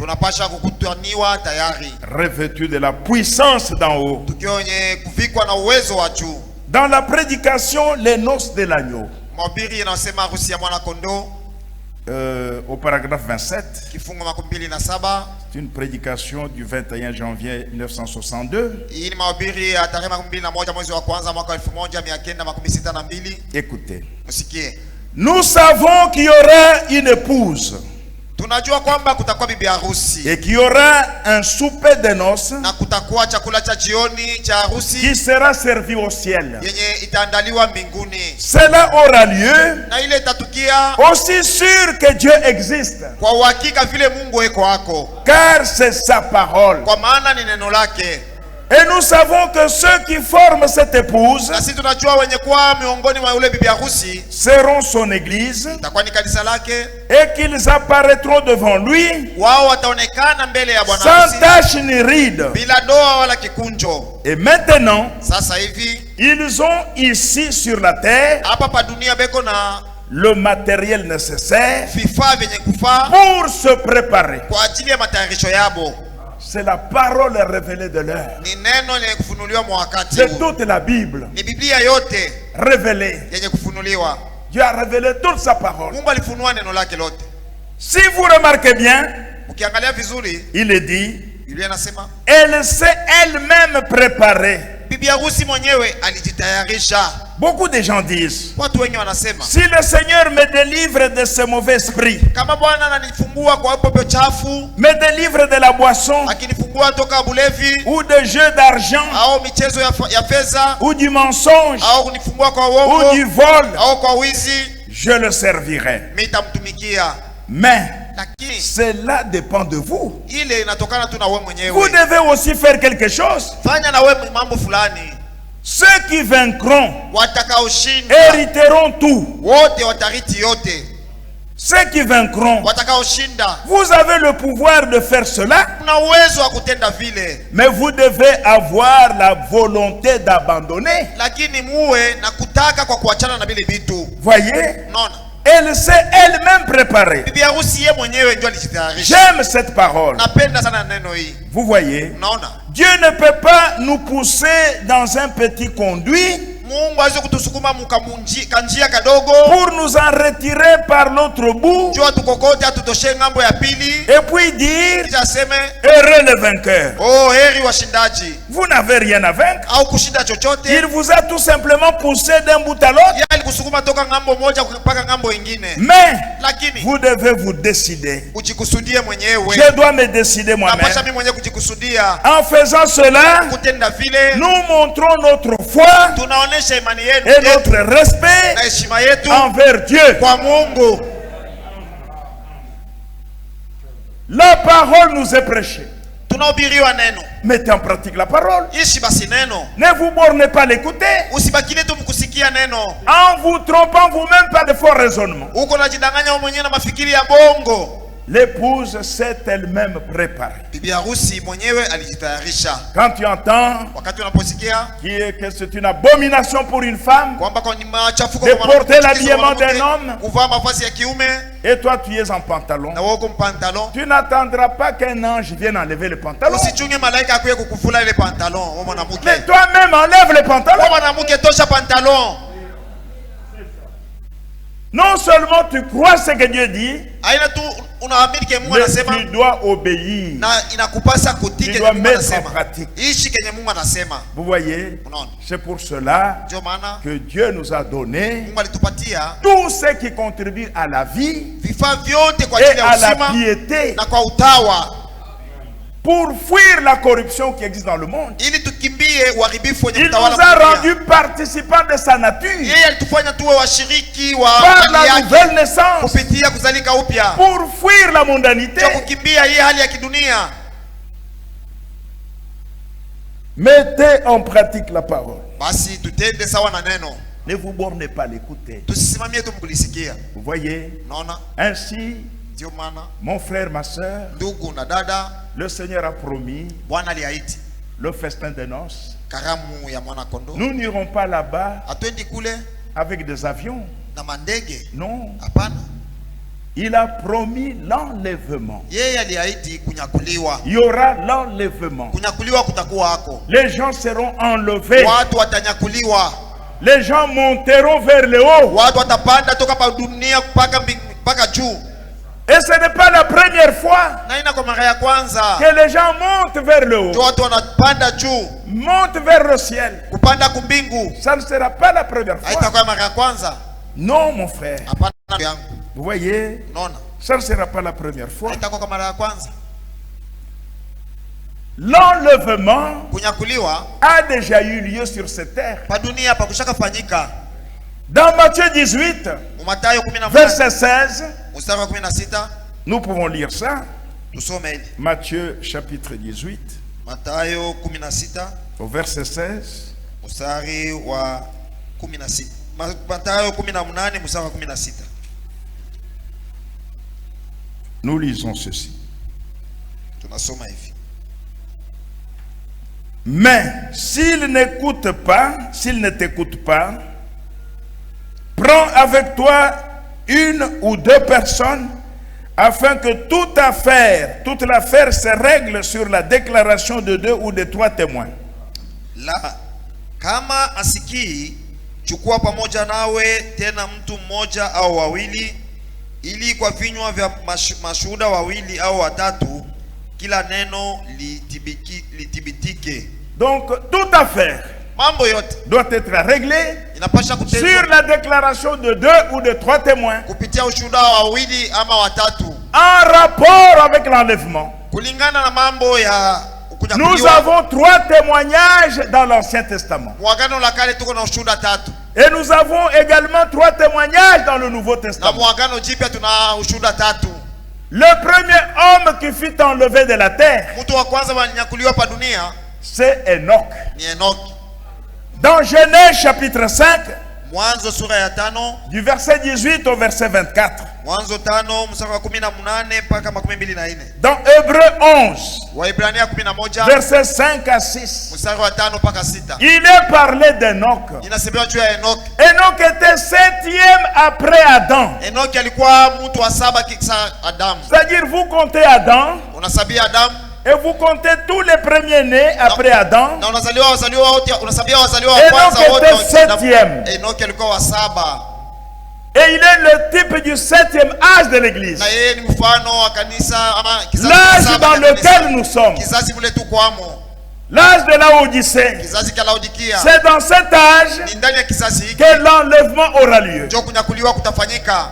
Speaker 1: revêtu de la puissance d'en haut. Dans la prédication, les noces de l'agneau, au paragraphe 27, c'est une prédication du 21 janvier 1962. Écoutez. Nous savons qu'il y aura une épouse et qu'il y aura un souper de noces qui sera servi au ciel. Cela aura lieu aussi sûr que Dieu existe, car c'est sa parole. Et nous savons que ceux qui forment cette épouse seront son église et qu'ils apparaîtront devant lui sans tache ni ride. Et maintenant, ils ont ici sur la terre le matériel nécessaire pour se préparer. C'est la parole révélée de l'heure. C'est toute la Bible révélée. Dieu a révélé toute sa parole. Si vous remarquez bien, il est dit, elle s'est elle-même préparée. Beaucoup de gens disent, si le Seigneur me délivre de ce mauvais esprit, me délivre de la boisson, ou de jeux d'argent, ou du mensonge, ou du vol, je le servirai. Mais cela dépend de vous. Vous devez aussi faire quelque chose. Ceux qui vaincront hériteront tout. Ceux qui vaincront, vous avez le pouvoir de faire cela, mais vous devez avoir la volonté d'abandonner. Voyez, elle s'est elle-même préparée. J'aime cette parole. Vous voyez, Dieu ne peut pas nous pousser dans un petit conduit pour nous en retirer par l'autre bout et puis dire heureux le vainqueur. Vous n'avez rien à vaincre. Il vous a tout simplement poussé d'un bout à l'autre. Mais vous devez vous décider. Je dois me décider moi-même. En faisant cela, nous montrons notre foi et notre respect envers Dieu. La parole nous est prêchée. Mettez en pratique la parole. Ne vous bornez pas l'écouter en vous trompant vous-même par de faux raisonnements. L'épouse s'est elle-même préparée. Quand tu entends que c'est une abomination pour une femme de porter l'habillement d'un homme, et toi tu es en pantalon, tu n'attendras pas qu'un ange vienne enlever le pantalon. Mais toi-même enlève le pantalon. Non seulement tu crois ce que Dieu dit, mais tu dois obéir. Tu dois mettre en pratique. Vous voyez, c'est pour cela que Dieu nous a donné tout ce qui contribue à la vie et à la piété, pour fuir la corruption qui existe dans le monde. Il nous a rendus participants de sa nature par la nouvelle naissance, pour fuir la mondanité. Mettez en pratique la parole. Ne vous bornez pas à l'écouter. Vous voyez, ainsi, mon frère, ma soeur, le Seigneur a promis le festin de noces. Nous n'irons pas là-bas avec des avions. Non. Il a promis l'enlèvement. Il y aura l'enlèvement. Les gens seront enlevés. Les gens monteront vers le haut. Et ce n'est pas la première fois que les gens montent vers le haut, montent vers le ciel. Ça ne sera pas la première fois. Non, mon frère. Vous voyez, ça ne sera pas la première fois. L'enlèvement a déjà eu lieu sur cette terre. Dans Matthieu 18, verset 16, nous pouvons lire ça. Matthieu chapitre 18, au verset 16. Nous lisons ceci. Mais s'il n'écoute pas, s'il ne t'écoute pas, prends avec toi une ou deux personnes afin que toute l'affaire se règle sur la déclaration de 2 ou de 3 témoins.
Speaker 2: Kama asikii, chukua pamoja nawe tena mtu mmoja au wawili, ili kwa vinywa vya mashuhuda wawili au watatu kila neno litibitike.
Speaker 1: Donc toute affaire doit être réglée sur la déclaration de 2 ou de 3 témoins en rapport avec l'enlèvement. Nous avons 3 témoignages dans l'Ancien Testament. Et nous avons également 3 témoignages dans le Nouveau Testament. Le premier homme qui fut enlevé de la terre, c'est Enoch. Dans Genèse chapitre 5, du verset 18 au verset 24,
Speaker 2: Mwanzo 5 mstari wa 18 mpaka 24.
Speaker 1: Dans Hébreux 11,
Speaker 2: Waebrania 11
Speaker 1: versets 5 à 6,
Speaker 2: mstari wa 5 mpaka 6.
Speaker 1: il est parlé d'Enoch.
Speaker 2: Inasemwa juu ya Enoch.
Speaker 1: Enoch était 7e après Adam.
Speaker 2: Enoch alikuwa mtu wa 7 kisha Adam.
Speaker 1: C'est-à-dire vous comptez Adam
Speaker 2: Unasabia Adam
Speaker 1: et vous comptez tous les premiers-nés après Adam.
Speaker 2: na unazaliwa wote, unasabia wazaliwa wa
Speaker 1: Enoch
Speaker 2: kwanza wote.
Speaker 1: était 7e.
Speaker 2: Enoch alikuwa wa 7.
Speaker 1: Et il est le type du 7e âge de l'église.
Speaker 2: Na yeye ni mfano wa kanisa ama kizazi
Speaker 1: L'âge dans lequel nous sommes.
Speaker 2: Kizazi vile tu kwamo.
Speaker 1: L'âge de la Odyssée.
Speaker 2: Kizazi cha Laodikia.
Speaker 1: C'est dans cet âge
Speaker 2: Ni ndani ya kizazi hiki
Speaker 1: que l'enlèvement aura lieu.
Speaker 2: ndio kunyakuliwa kutafanyika.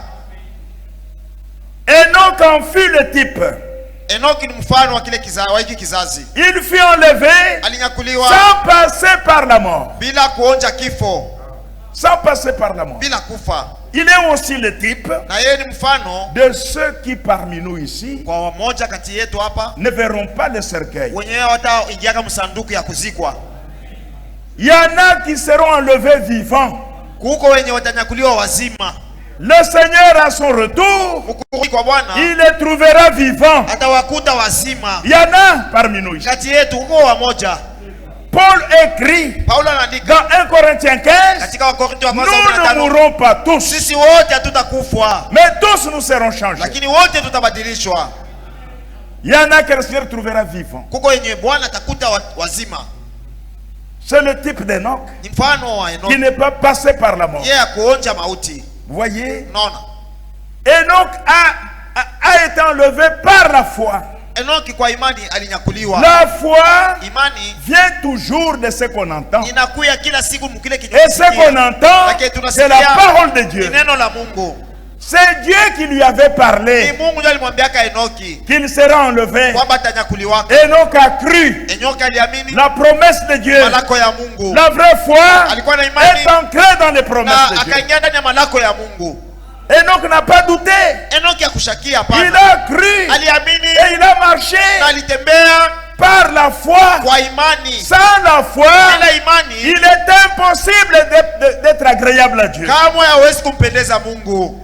Speaker 1: Enoch en fut le type.
Speaker 2: Enoch ni mfano wa kile kizazi, wa hiki kizazi.
Speaker 1: Il fut enlevé
Speaker 2: Alinyakuliwa
Speaker 1: sans passer par la mort.
Speaker 2: bila kuonja kifo,
Speaker 1: Sans passer par la mort.
Speaker 2: bila kufa.
Speaker 1: Il est aussi le type
Speaker 2: Na yeye ni mfano
Speaker 1: de ceux qui parmi nous ici
Speaker 2: kwa wamoja kati yetu hapa
Speaker 1: ne verront pas le cercueil.
Speaker 2: wenyewe wataingia msanduku ya kuzikwa.
Speaker 1: Il y en a qui seront enlevés vivants.
Speaker 2: Kuko wenye watanyakuliwa wazima.
Speaker 1: Le Seigneur à son retour,
Speaker 2: Mkurudi kwa Bwana
Speaker 1: il les trouvera vivants.
Speaker 2: atawakuta wazima.
Speaker 1: Il y en a parmi nous ici.
Speaker 2: Kati yetu kuko wamoja.
Speaker 1: Paul écrit
Speaker 2: Paulo anaandika
Speaker 1: dans 1 Corinthiens 15,
Speaker 2: katika Wakorintho wa
Speaker 1: nous
Speaker 2: kwanza
Speaker 1: ne
Speaker 2: 15,
Speaker 1: mourrons pas tous,
Speaker 2: sisi wote hatutakufa
Speaker 1: mais tous nous serons changés.
Speaker 2: lakini wote tutabadilishwa.
Speaker 1: Il y en a que le Seigneur trouvera vivants.
Speaker 2: Kuko yenye Bwana atakuta wazima.
Speaker 1: C'est le type d'Enoch
Speaker 2: Ni mfano wa Enoch.
Speaker 1: qui n'est pas passé par la mort.
Speaker 2: Yeye akuonja mauti.
Speaker 1: Vous voyez,
Speaker 2: Unaona?
Speaker 1: Enoch a été enlevé par la foi.
Speaker 2: Enoki kwa imani alinyakuliwa.
Speaker 1: La foi
Speaker 2: Imani
Speaker 1: vient toujours de ce qu'on entend.
Speaker 2: inakuya kila siku mkile
Speaker 1: Et ce qu'on entend, c'est la parole de Dieu.
Speaker 2: neno la Mungu.
Speaker 1: C'est Dieu qui lui avait
Speaker 2: Ni
Speaker 1: parlé
Speaker 2: Mungu ndiye alimwambiaka Enoki
Speaker 1: qu'il sera enlevé.
Speaker 2: kwamba atanyakuliwa.
Speaker 1: Enoch a cru
Speaker 2: Enoki aliamini
Speaker 1: la promesse de Dieu.
Speaker 2: malako ya Mungu.
Speaker 1: La vraie foi
Speaker 2: Alikuwa na imani
Speaker 1: est ancrée dans les
Speaker 2: na
Speaker 1: promesses de Dieu.
Speaker 2: akaingia ndani ya malako ya Mungu.
Speaker 1: Enoch n'a pas douté.
Speaker 2: Enoki akushakia
Speaker 1: Il
Speaker 2: hapana.
Speaker 1: a cru
Speaker 2: Aliamini
Speaker 1: et il a marché
Speaker 2: na alitembea
Speaker 1: par la foi.
Speaker 2: kwa imani.
Speaker 1: Sans la foi,
Speaker 2: Bila imani
Speaker 1: il est impossible d'être agréable à Dieu.
Speaker 2: kamwe hawezi kumpendeza Mungu.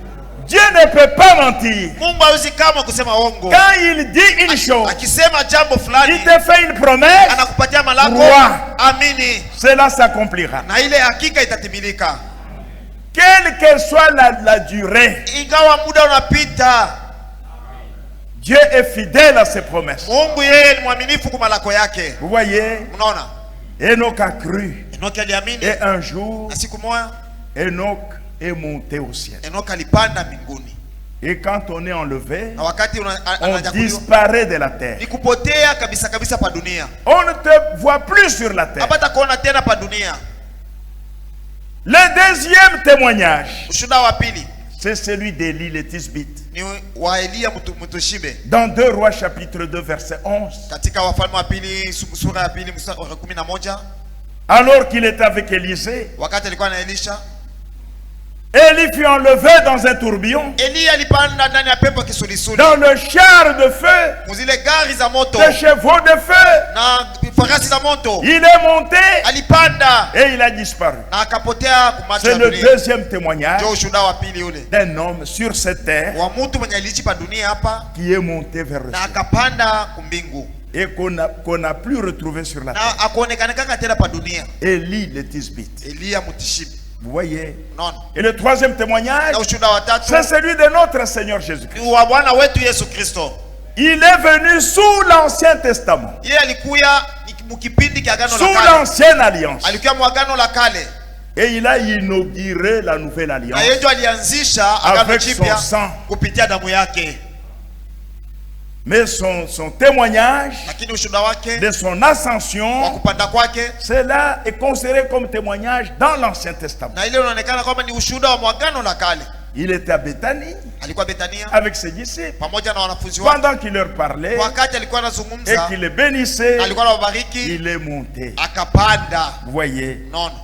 Speaker 1: Dieu ne peut pas mentir.
Speaker 2: Mungu hawezi kamwe kusema uongo.
Speaker 1: Quand il dit une chose,
Speaker 2: Akisema jambo fulani
Speaker 1: il te fait une promesse,
Speaker 2: anakupatia malako,
Speaker 1: Crois.
Speaker 2: amini
Speaker 1: cela s'accomplira.
Speaker 2: na ile hakika itatimilika.
Speaker 1: Quelle que soit la durée,
Speaker 2: Ingawa muda unapita,
Speaker 1: Dieu est fidèle à ses promesses.
Speaker 2: Mungu yeye ni mwaminifu kwa malako yake.
Speaker 1: Vous voyez,
Speaker 2: Unaona?
Speaker 1: Enoch a cru.
Speaker 2: Enoki aliamini
Speaker 1: Et un jour,
Speaker 2: na siku moja
Speaker 1: Enoch est monté au ciel.
Speaker 2: Enoki alipanda mbinguni.
Speaker 1: Et quand on est enlevé,
Speaker 2: Na wakati
Speaker 1: on
Speaker 2: anajakuliwa
Speaker 1: disparaît de la terre.
Speaker 2: ni kupotea kabisa kabisa pa dunia.
Speaker 1: On ne te voit plus sur la terre.
Speaker 2: Hapata kuona tena pa dunia.
Speaker 1: Le deuxième témoignage,
Speaker 2: Ushuhuda wa pili
Speaker 1: c'est celui d'Élie le Tisbite.
Speaker 2: ni wa Elia mtushibe.
Speaker 1: Dans 2 Rois chapitre 2 verset 11.
Speaker 2: Katika Wafalme wa pili sura ya pili mstari wa 11,
Speaker 1: Alors qu'il était avec Élisée,
Speaker 2: wakati alikuwa na Elisha,
Speaker 1: Élie fut enlevé dans un tourbillon,
Speaker 2: Elia alipanda ndani ya pepo kisulisuli,
Speaker 1: dans le char de feu,
Speaker 2: muzile gari za moto
Speaker 1: des chevaux de feu.
Speaker 2: na farasi za moto.
Speaker 1: Il est monté
Speaker 2: Alipanda
Speaker 1: et il a disparu.
Speaker 2: na akapotea kumacho
Speaker 1: C'est
Speaker 2: ya
Speaker 1: le
Speaker 2: dunia.
Speaker 1: deuxième témoignage
Speaker 2: Ndio ushuhuda wa pili ule
Speaker 1: d'un homme sur cette terre
Speaker 2: wa mtu mwenye aliishi pa dunia hapa
Speaker 1: qui est monté vers le
Speaker 2: na
Speaker 1: ciel
Speaker 2: akapanda kumbingu
Speaker 1: et qu'on n'a plus retrouvé sur la terre.
Speaker 2: na akuonekana tena pa dunia.
Speaker 1: Élie le Tisbite.
Speaker 2: Elia mtishibe.
Speaker 1: Vous voyez.
Speaker 2: Unaona?
Speaker 1: Et le troisième témoignage,
Speaker 2: Na ushuhuda wa tatu
Speaker 1: c'est celui de notre Seigneur Jésus-Christ.
Speaker 2: ni wa Bwana wetu Yesu Kristo.
Speaker 1: Il est venu sous l'Ancien Testament,
Speaker 2: Yeye alikuya mkipindi cha agano
Speaker 1: sous
Speaker 2: la kale.
Speaker 1: l'Ancienne Alliance.
Speaker 2: Alikuwa mwagano la kale.
Speaker 1: Et il a inauguré la Nouvelle
Speaker 2: Na
Speaker 1: Alliance
Speaker 2: yeye ndio alianzisha agano
Speaker 1: avec
Speaker 2: jipya
Speaker 1: son sang.
Speaker 2: kupitia damu yake.
Speaker 1: Mais son témoignage
Speaker 2: Lakini ushuhuda wake
Speaker 1: de son
Speaker 2: wa
Speaker 1: ascension,
Speaker 2: kupanda kwake
Speaker 1: cela est considéré comme témoignage dans l'Ancien Testament.
Speaker 2: na ile unaonekana kwamba ni ushuhuda wa mwagano la kale.
Speaker 1: Il était à Béthanie
Speaker 2: Alikuwa Betania
Speaker 1: avec ses disciples
Speaker 2: pamoja na wanafunzi wake.
Speaker 1: pendant qu'il leur parlait
Speaker 2: Wakati alikuwa
Speaker 1: et
Speaker 2: anazungumza,
Speaker 1: qu'il les bénissait.
Speaker 2: alikuwa anawabariki,
Speaker 1: Il est monté.
Speaker 2: akapanda.
Speaker 1: Vous voyez,
Speaker 2: Unaona?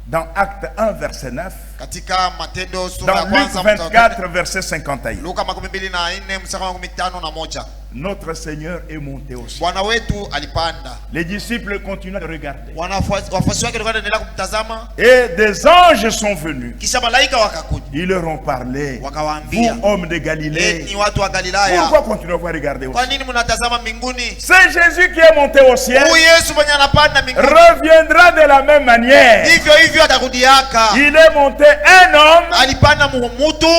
Speaker 1: dans Acte 1 verset 9,
Speaker 2: Katika Matendo sura ya
Speaker 1: dans Luc
Speaker 2: kwanza
Speaker 1: 24 verset 51,
Speaker 2: Luka 24 mstari wa 51,
Speaker 1: notre Seigneur est monté au ciel.
Speaker 2: Bwana wetu alipanda.
Speaker 1: Les disciples continuent de regarder.
Speaker 2: Wafuasi wake walikuwa wanaendelea kumtazama,
Speaker 1: Et des anges sont venus.
Speaker 2: kisha malaika wakakuja
Speaker 1: Ils leur ont parlé. Vous, hommes de Galilée, pourquoi continuez-vous à regarder au ciel? C'est Jésus qui est monté au ciel. Reviendra de la même manière. Il est monté un homme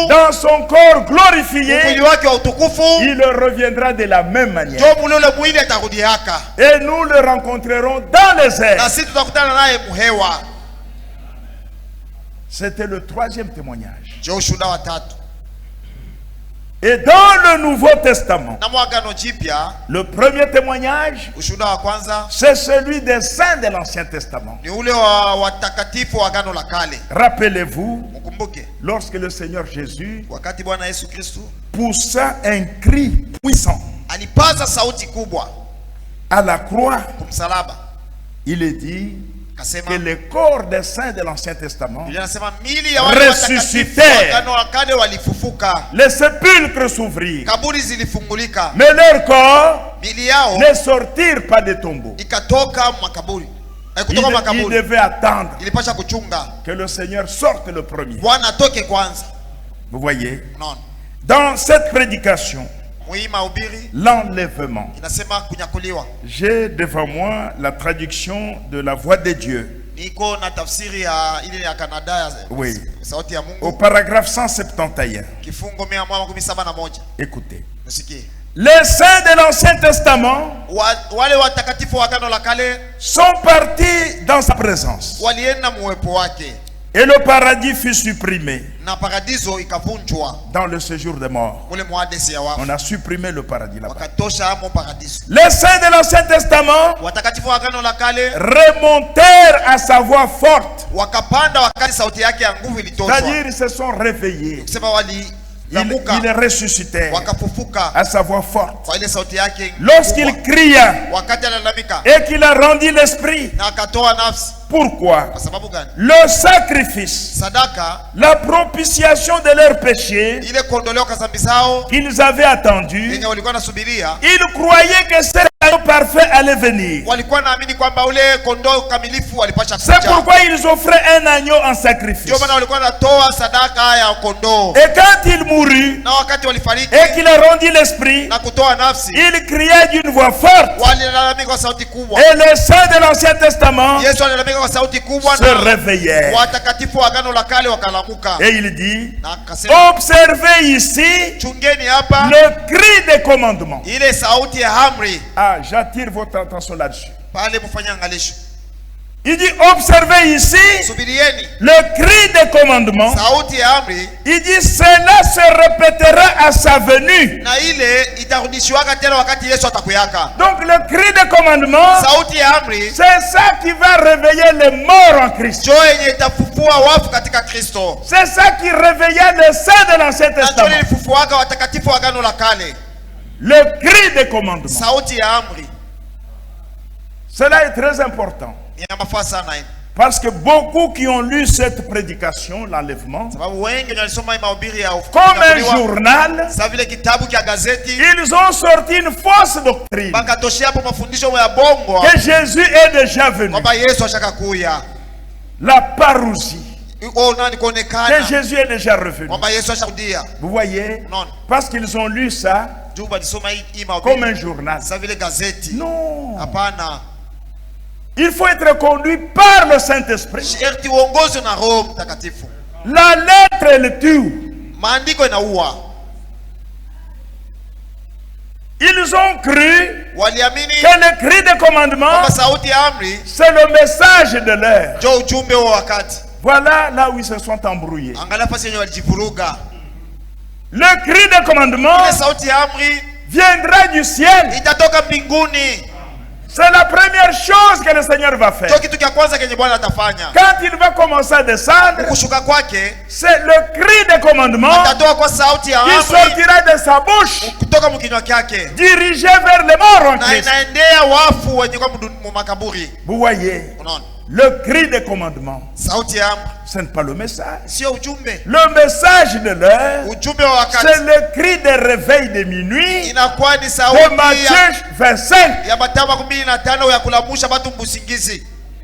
Speaker 1: dans son corps glorifié. Il reviendra de la même manière. Et nous le rencontrerons dans les airs. C'était le troisième témoignage. Et dans le Nouveau Testament, le premier témoignage, c'est celui des saints de l'Ancien Testament. Rappelez-vous, lorsque le Seigneur Jésus poussa un cri puissant à la croix, il est dit que les corps des saints de l'Ancien Testament ressuscitèrent. Les sépulcres s'ouvrirent, mais leurs corps ne sortirent pas des tombeaux. Il devait attendre que le Seigneur sorte le premier. Vous voyez, dans cette prédication, l'enlèvement. J'ai devant moi la traduction de la voix de Dieu. Oui. Au paragraphe 171. Écoutez. Les saints de l'Ancien Testament sont partis dans sa présence. Et le paradis fut supprimé. Dans le séjour des morts, on a supprimé le paradis là-bas. Les saints de l'Ancien Testament remontèrent à sa voix forte. C'est-à-dire ils se sont réveillés. Il ressuscitait à sa voix forte. Lorsqu'il cria et qu'il a rendu l'esprit. Pourquoi? Le sacrifice, la propitiation de leurs péchés qu'ils avaient attendu, ils croyaient que c'est l'agneau parfait allait venir. C'est pourquoi ils offraient un agneau en sacrifice. Et quand il mourut et qu'il a rendu l'esprit, il criait d'une voix forte. Et les saints de l'Ancien Testament se réveillèrent. Et il dit, observez ici le cri des commandements. Ah, j'attire votre attention là-dessus. Il dit, observez ici le cri des commandements. Il dit, cela se répétera à sa venue. Donc le cri des commandements, c'est ça qui va réveiller les morts en Christ. C'est ça qui réveillait les saints de l'Ancien Testament. Le cri des commandements. Cela est très important. Parce que beaucoup qui ont lu cette prédication, l'enlèvement, comme un journal, ils ont sorti une fausse doctrine que Jésus est déjà venu. La parousie, que Jésus est déjà revenu. Vous voyez? Parce qu'ils ont lu ça comme un journal. Non. Il faut être conduit par le Saint-Esprit. La lettre, elle tue. Ils ont cru que le cri de commandement, c'est le message de l'heure. Voilà là où ils se sont embrouillés. Le cri de commandement viendra du ciel. C'est la première chose que le Seigneur va faire. Quand il va commencer à descendre, c'est le cri de commandement qui sortira de sa bouche, dirigé vers les morts en Christ. Vous voyez, le cri de commandement, ce n'est pas le message. Le message de l'heure, c'est le cri de réveil de minuit de Matthieu 25.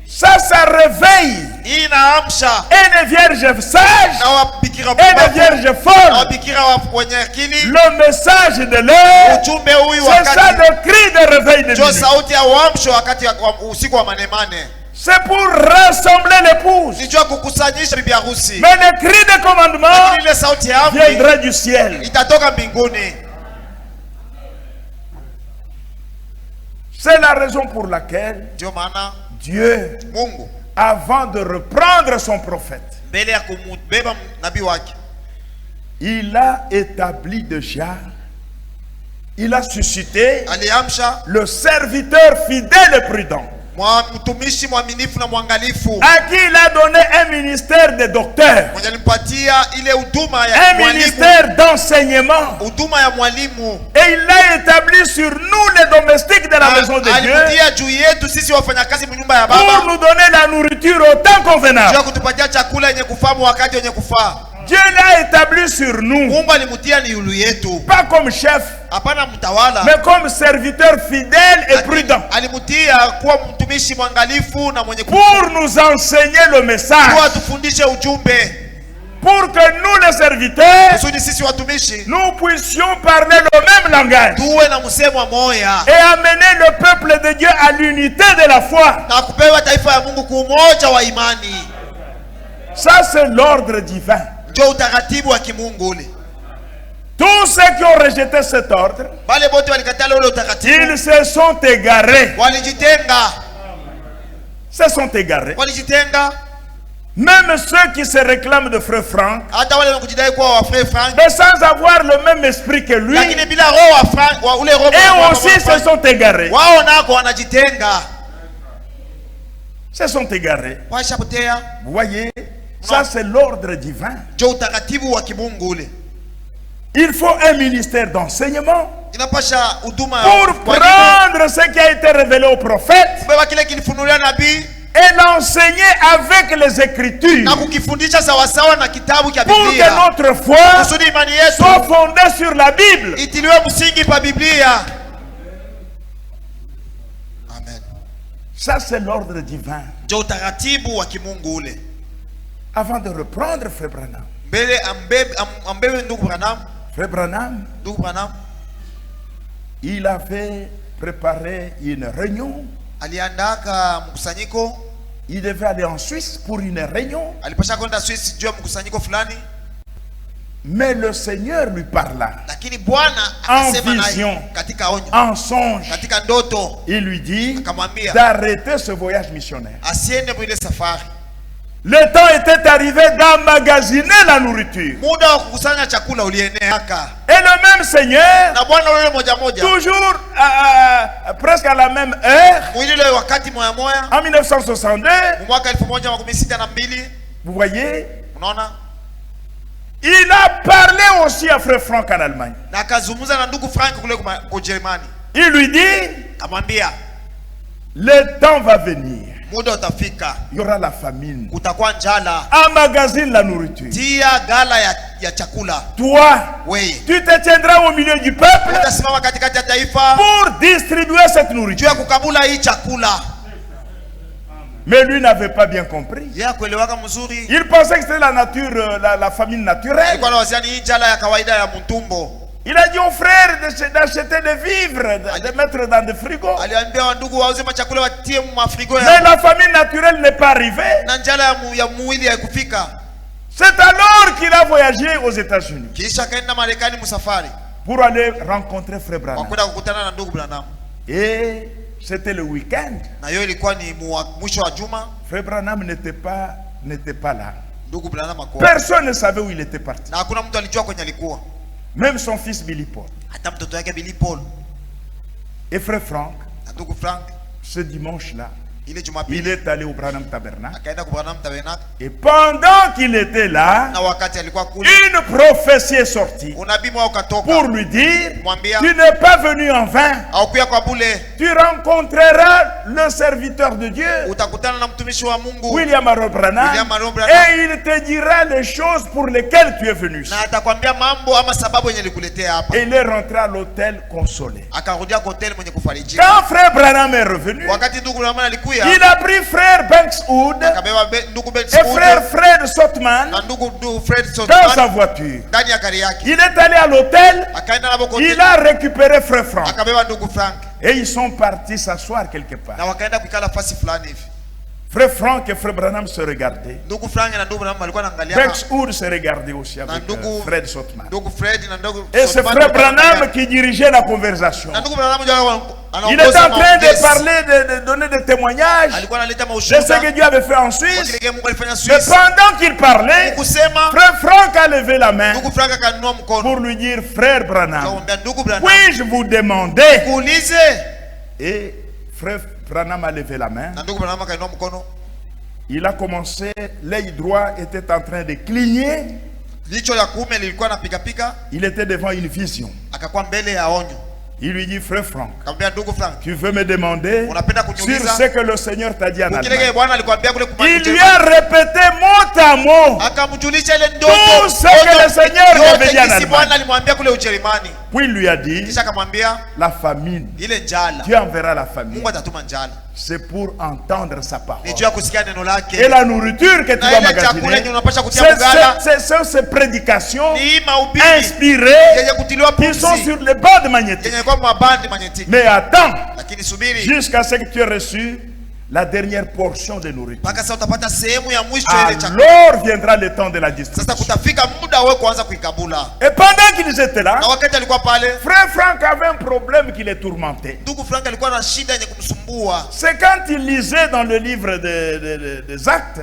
Speaker 1: Ça réveille et des vierges sages et des vierges folles. Le message de l'heure, c'est ça le cri de réveil de minuit. C'est pour rassembler l'épouse. Mais le cri de commandement viendra du ciel. C'est la raison pour laquelle Dieu, avant de reprendre son prophète, il a établi déjà, il a suscité le serviteur fidèle et prudent, à qui il a donné un ministère de docteur, un ministère d'enseignement, et il l'a établi sur nous les domestiques de la maison de Dieu pour nous donner la nourriture au temps convenable. Dieu l'a établi sur nous, pas comme chef, mais comme serviteur fidèle et prudent, pour nous enseigner le message, pour que nous les serviteurs, nous puissions parler le même langage et amener le peuple de Dieu à l'unité de la foi. Ça, c'est l'ordre divin. Tous ceux qui ont rejeté cet ordre, ils se sont égarés. Se sont égarés. Même ceux qui se réclament de Frère Franck, mais sans avoir le même esprit que lui, et aussi se sont égarés. Se sont égarés. Vous voyez, ça c'est l'ordre divin. Il faut un ministère d'enseignement pour prendre ce qui a été révélé au prophète et l'enseigner avec les Écritures, pour que notre foi soit fondée sur la Bible. Amen. Ça c'est l'ordre divin. Avant de reprendre Frère Branham, il avait préparé une réunion. Il devait aller en Suisse pour une réunion. Mais le Seigneur lui parla en vision, en songe. Il lui dit d'arrêter ce voyage missionnaire. Le temps était arrivé d'emmagasiner la nourriture. Et le même Seigneur, toujours presque à la même heure, en 1962, vous voyez, il a parlé aussi à Frère Franck en Allemagne. Il lui dit, le temps va venir. Il y aura la famine. Emmagasine la nourriture. Toi, tu te tiendras au milieu du peuple pour distribuer cette nourriture. Mais lui n'avait pas bien compris. Il pensait que c'était la nature, la famine naturelle. Il a dit aux frères d'acheter des vivres, de mettre dans des frigos. Mais la famine naturelle n'est pas arrivée. C'est alors qu'il a voyagé aux États-Unis pour aller rencontrer Frère Branham. Et c'était le week-end. Frère Branham n'était pas là. Personne ne savait où il était parti. Même son fils Billy Paul. Et Frère Franck, ce dimanche-là, il est allé au Branham Tabernacle. Et pendant qu'il était là, une prophétie est sortie pour lui dire, tu n'es pas venu en vain. Tu rencontreras le serviteur de Dieu, William Aaron Branham, et il te dira les choses pour lesquelles tu es venu. Et il est rentré à l'hôtel consolé. Quand Frère Branham est revenu, Il a pris frère Bankswood et frère Fred Sotman dans sa voiture. Il est allé à l'hôtel. Il a récupéré frère Frank. Et ils sont partis s'asseoir quelque part. Frère Frank et frère Branham se regardaient. Bankswood se regardait aussi avec Fred Sotman. Et c'est frère Branham qui dirigeait la conversation. Il était en train de parler, de donner des témoignages de ce que Dieu avait fait en Suisse. Mais pendant qu'il parlait, frère Frank a levé la main pour lui dire: frère Branham, puis-je vous demander? Et frère Branham a levé la main. Il a commencé, l'œil droit était en train de cligner. Il était devant une vision. Il lui dit: frère Frank, tu veux me demander sur ce que le Seigneur t'a dit en Allemagne? Il lui a répété mot à mot tout ce que le Seigneur lui avait dit en Allemagne. Puis il lui a dit: la famine, Dieu enverra la famine. C'est pour entendre sa parole. Et la nourriture que tu vas magasiner, c'est ces prédications inspirées qui sont sur les bandes magnétiques. Mais attends jusqu'à ce que tu aies reçu la dernière portion de nourriture. Alors viendra le temps de la distribution. Et pendant qu'ils étaient là, frère Frank avait un problème qui les tourmentait. C'est quand il lisait dans le livre des Actes,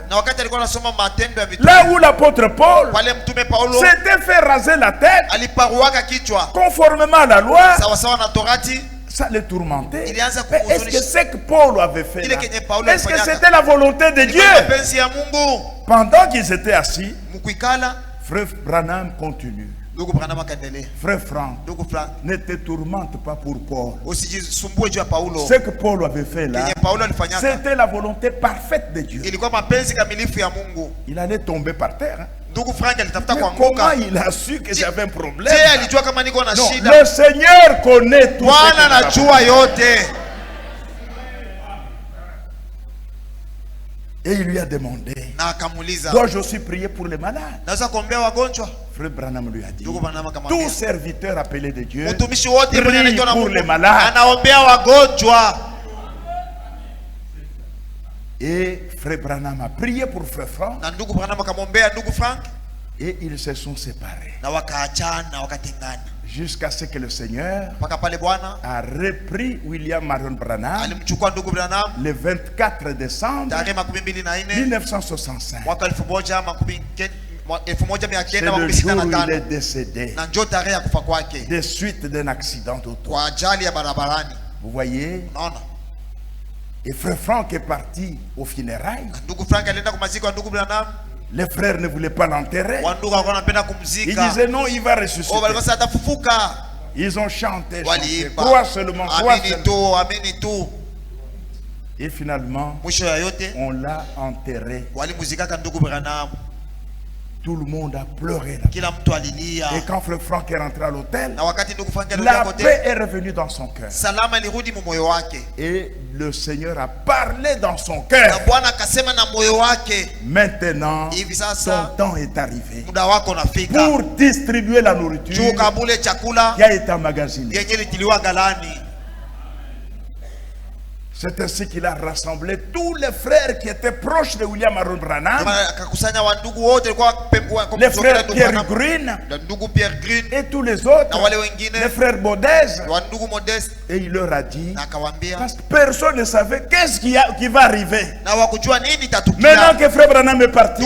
Speaker 1: là où l'apôtre Paul s'était fait raser la tête conformément à la loi. Ça les tourmentait. Est-ce que c'est que Paul avait fait là? Est-ce que c'était la volonté de Dieu? Pendant qu'ils étaient assis, frère Branham continue: frère Frank, ne te tourmente pas pour Paul. Ce que Paul avait fait là, c'était la volonté parfaite de Dieu. Il allait tomber par terre. Mais comment il a su que j'avais un problème? Non, le Seigneur connaît tout ce. Et il lui a demandé: dois-je aussi prier pour les malades? Frère Branham lui a dit: tout serviteur appelé de Dieu prie pour les malades. Et frère Branham a prié pour frère Frank. Et ils se sont séparés jusqu'à ce que le Seigneur a repris William Marion Branham le 24 décembre 1965. C'est le jour où il est décédé des suites d'un accident d'auto. Vous voyez? Et frère Frank est parti aux funérailles. Les frères ne voulaient pas l'enterrer. Ils disaient: non, il va ressusciter. Ils ont chanté, crois seulement, crois seulement. Et finalement, on l'a enterré. Tout le monde a pleuré là. Et quand frère Frank est rentré à l'hôtel, la paix est revenue dans son cœur. Et le Seigneur a parlé dans son cœur. Maintenant, son temps est arrivé pour distribuer la nourriture qui a été emmagasinée. C'est ainsi qu'il a rassemblé tous les frères qui étaient proches de William Marion Branham, les frères Pierre Green et tous les autres, les frères Bodez. Et il leur a dit, parce que personne ne savait qu'est-ce qui va arriver. Maintenant que frère Branham est parti,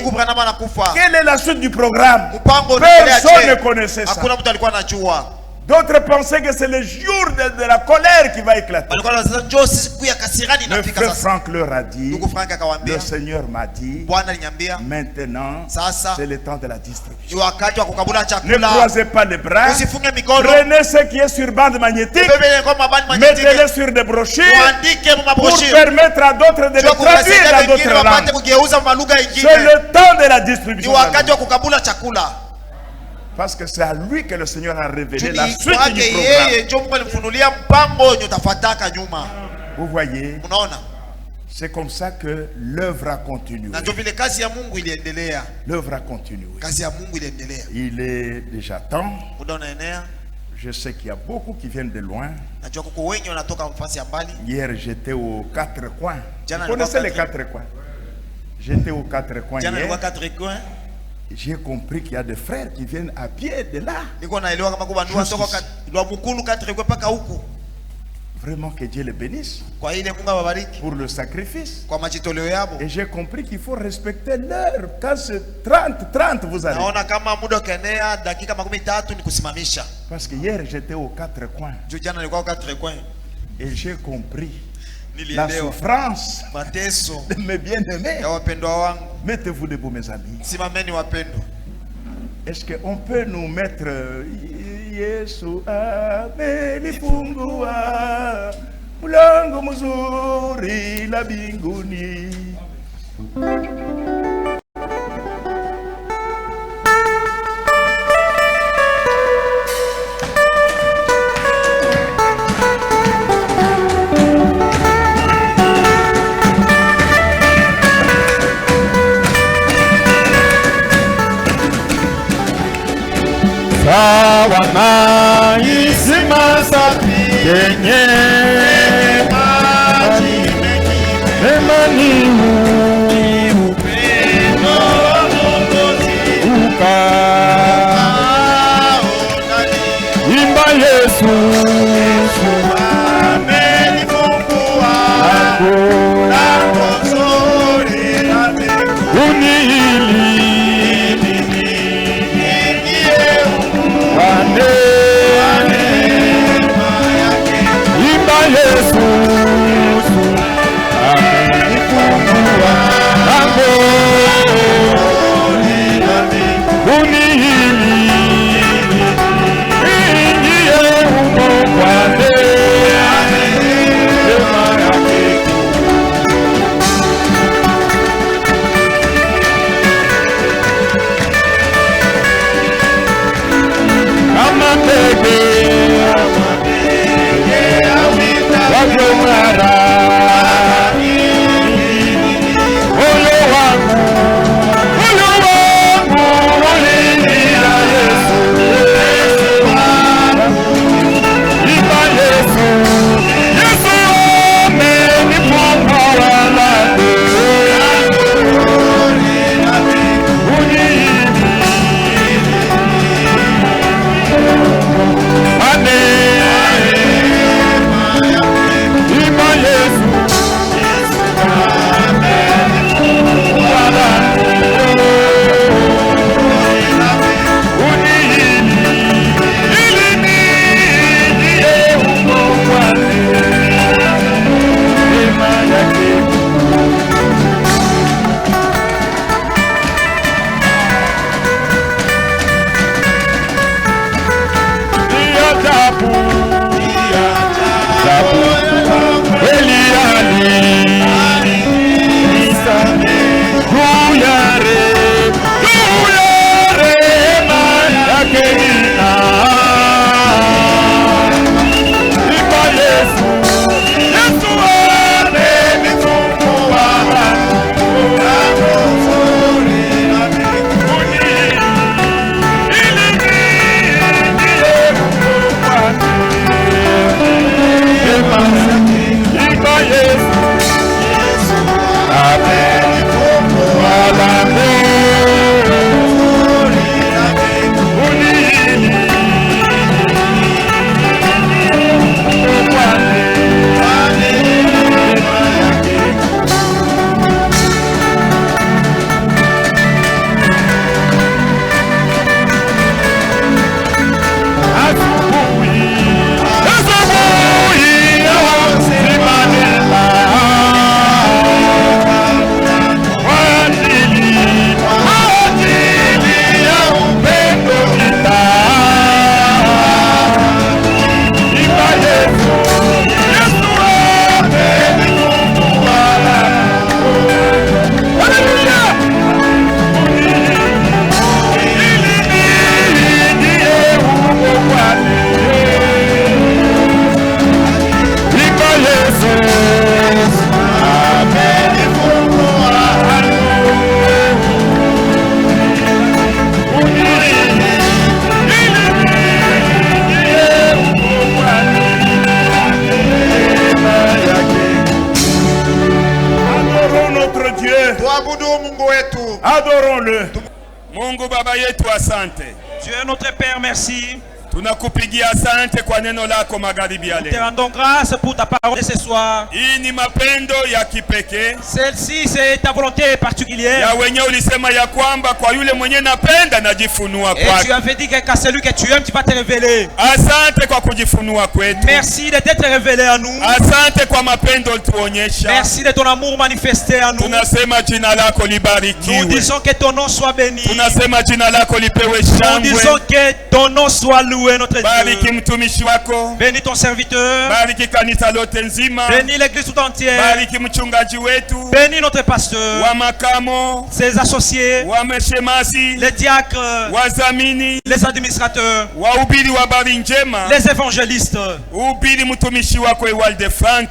Speaker 1: quelle est la suite du programme? Personne ne connaissait ça. D'autres pensaient que c'est le jour de la colère qui va éclater. Le frère Frank leur a dit, le Seigneur m'a dit, maintenant c'est le temps de la distribution. Ne croisez pas les bras. Prenez ce qui est sur bande magnétique, mettez-les sur des brochures pour permettre à d'autres de les traduire dans d'autres langues. C'est le temps de la distribution. Parce que c'est à lui que le Seigneur a révélé la suite du programme. Vous voyez, C'est comme ça que l'œuvre a continué. L'œuvre a continué. Il est déjà temps. Je sais qu'il y a beaucoup qui viennent de loin. Hier, j'étais aux 4 coins. Vous connaissez les 4 coins? J'étais aux 4 coins hier. J'ai compris qu'il y a des frères qui viennent à pied de là. Vraiment que Dieu les bénisse pour le sacrifice. Et j'ai compris qu'il faut respecter l'heure. Quand c'est 30, vous allez. Parce que hier j'étais aux 4 coins. Et j'ai compris la souffrance de mes bien-aimés. Mettez-vous debout, mes amis. Est-ce qu'on peut nous mettre Yesu amelifungua mlango mzuri la mbinguni.
Speaker 3: Sawa maisha safi yenye maji mengi mema ni upendo wa Mwokozi imba Yesu amelifungua lango zuri la mbinguni. Imba
Speaker 1: Adorons-le. Mungu Baba yetu asante.
Speaker 4: Dieu notre Père, merci.
Speaker 1: Tunakupigia asante kwa neno lako magharibi ya leo.
Speaker 4: Te rendons grâce pour ta parole ce soir.
Speaker 1: Hii ni mapendo ya kipekee.
Speaker 4: Celle-ci c'est ta volonté particulière.
Speaker 1: Ya wenyewe ulisema ya kwamba kwa yule mwenye napenda najifunua kwake.
Speaker 4: Et tu avais dit qu'à celui que tu aimes tu vas te révéler.
Speaker 1: Asante kwa kujifunua kwetu.
Speaker 4: Merci de t'être révélé à nous.
Speaker 1: Asante kwa mapendo tuonyesha.
Speaker 4: Merci de ton amour manifesté à nous.
Speaker 1: Tunasema jina lako libarikiwe.
Speaker 4: Nous disons que ton nom soit béni.
Speaker 1: Tunasema jina lako lipewe shangwe.
Speaker 4: Nous disons que ton nom soit loué, notre Dieu.
Speaker 1: Bariki mtumishi wako.
Speaker 4: Bénis ton serviteur.
Speaker 1: Bariki kanisa lote nzima.
Speaker 4: Bénis l'église tout entière.
Speaker 1: Bariki mchungaji wetu.
Speaker 4: Bénis notre pasteur.
Speaker 1: Wa makamo.
Speaker 4: Ses associés.
Speaker 1: Wa meshemasi.
Speaker 4: Les diacres.
Speaker 1: Wazamini.
Speaker 4: Les administrateurs.
Speaker 1: Wahubiri wa habari njema.
Speaker 4: Les évangélistes.
Speaker 1: Ubiri mtumishi wako Ewalde Frank.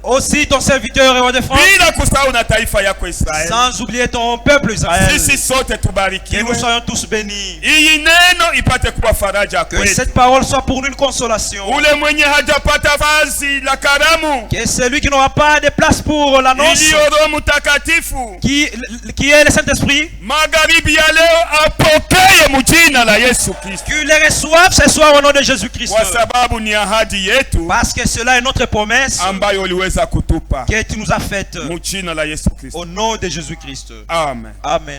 Speaker 4: Aussi ton serviteur et roi de France.
Speaker 1: Bila kusahau na taifa yako Israel.
Speaker 4: Sans oublier ton peuple Israël.
Speaker 1: Sisi sote tubarikiwe.
Speaker 4: Que nous soyons tous bénis.
Speaker 1: Hii neno ipate kuwa faraja kwetu.
Speaker 4: Que cette parole soit pour nous une consolation.
Speaker 1: Ule mwenye hajapata vazi la karamu.
Speaker 4: Que celui qui n'aura pas de place pour l'annonce.
Speaker 1: Iliyo Roho Mtakatifu.
Speaker 4: Qui est le Saint-Esprit.
Speaker 1: Magharibi ya leo apokee mjina la Yesu Kristo.
Speaker 4: Que les reçoive ce soir au nom de Jésus-Christ.
Speaker 1: Kwa sababu ni ahadi yetu.
Speaker 4: Parce que cela est notre promesse.
Speaker 1: Ambayo uliweza kutupa.
Speaker 4: Que tu nous as faite.
Speaker 1: Mjina la Yesu Kristo.
Speaker 4: Au nom de Jésus-Christ.
Speaker 1: Amen.
Speaker 4: Amen.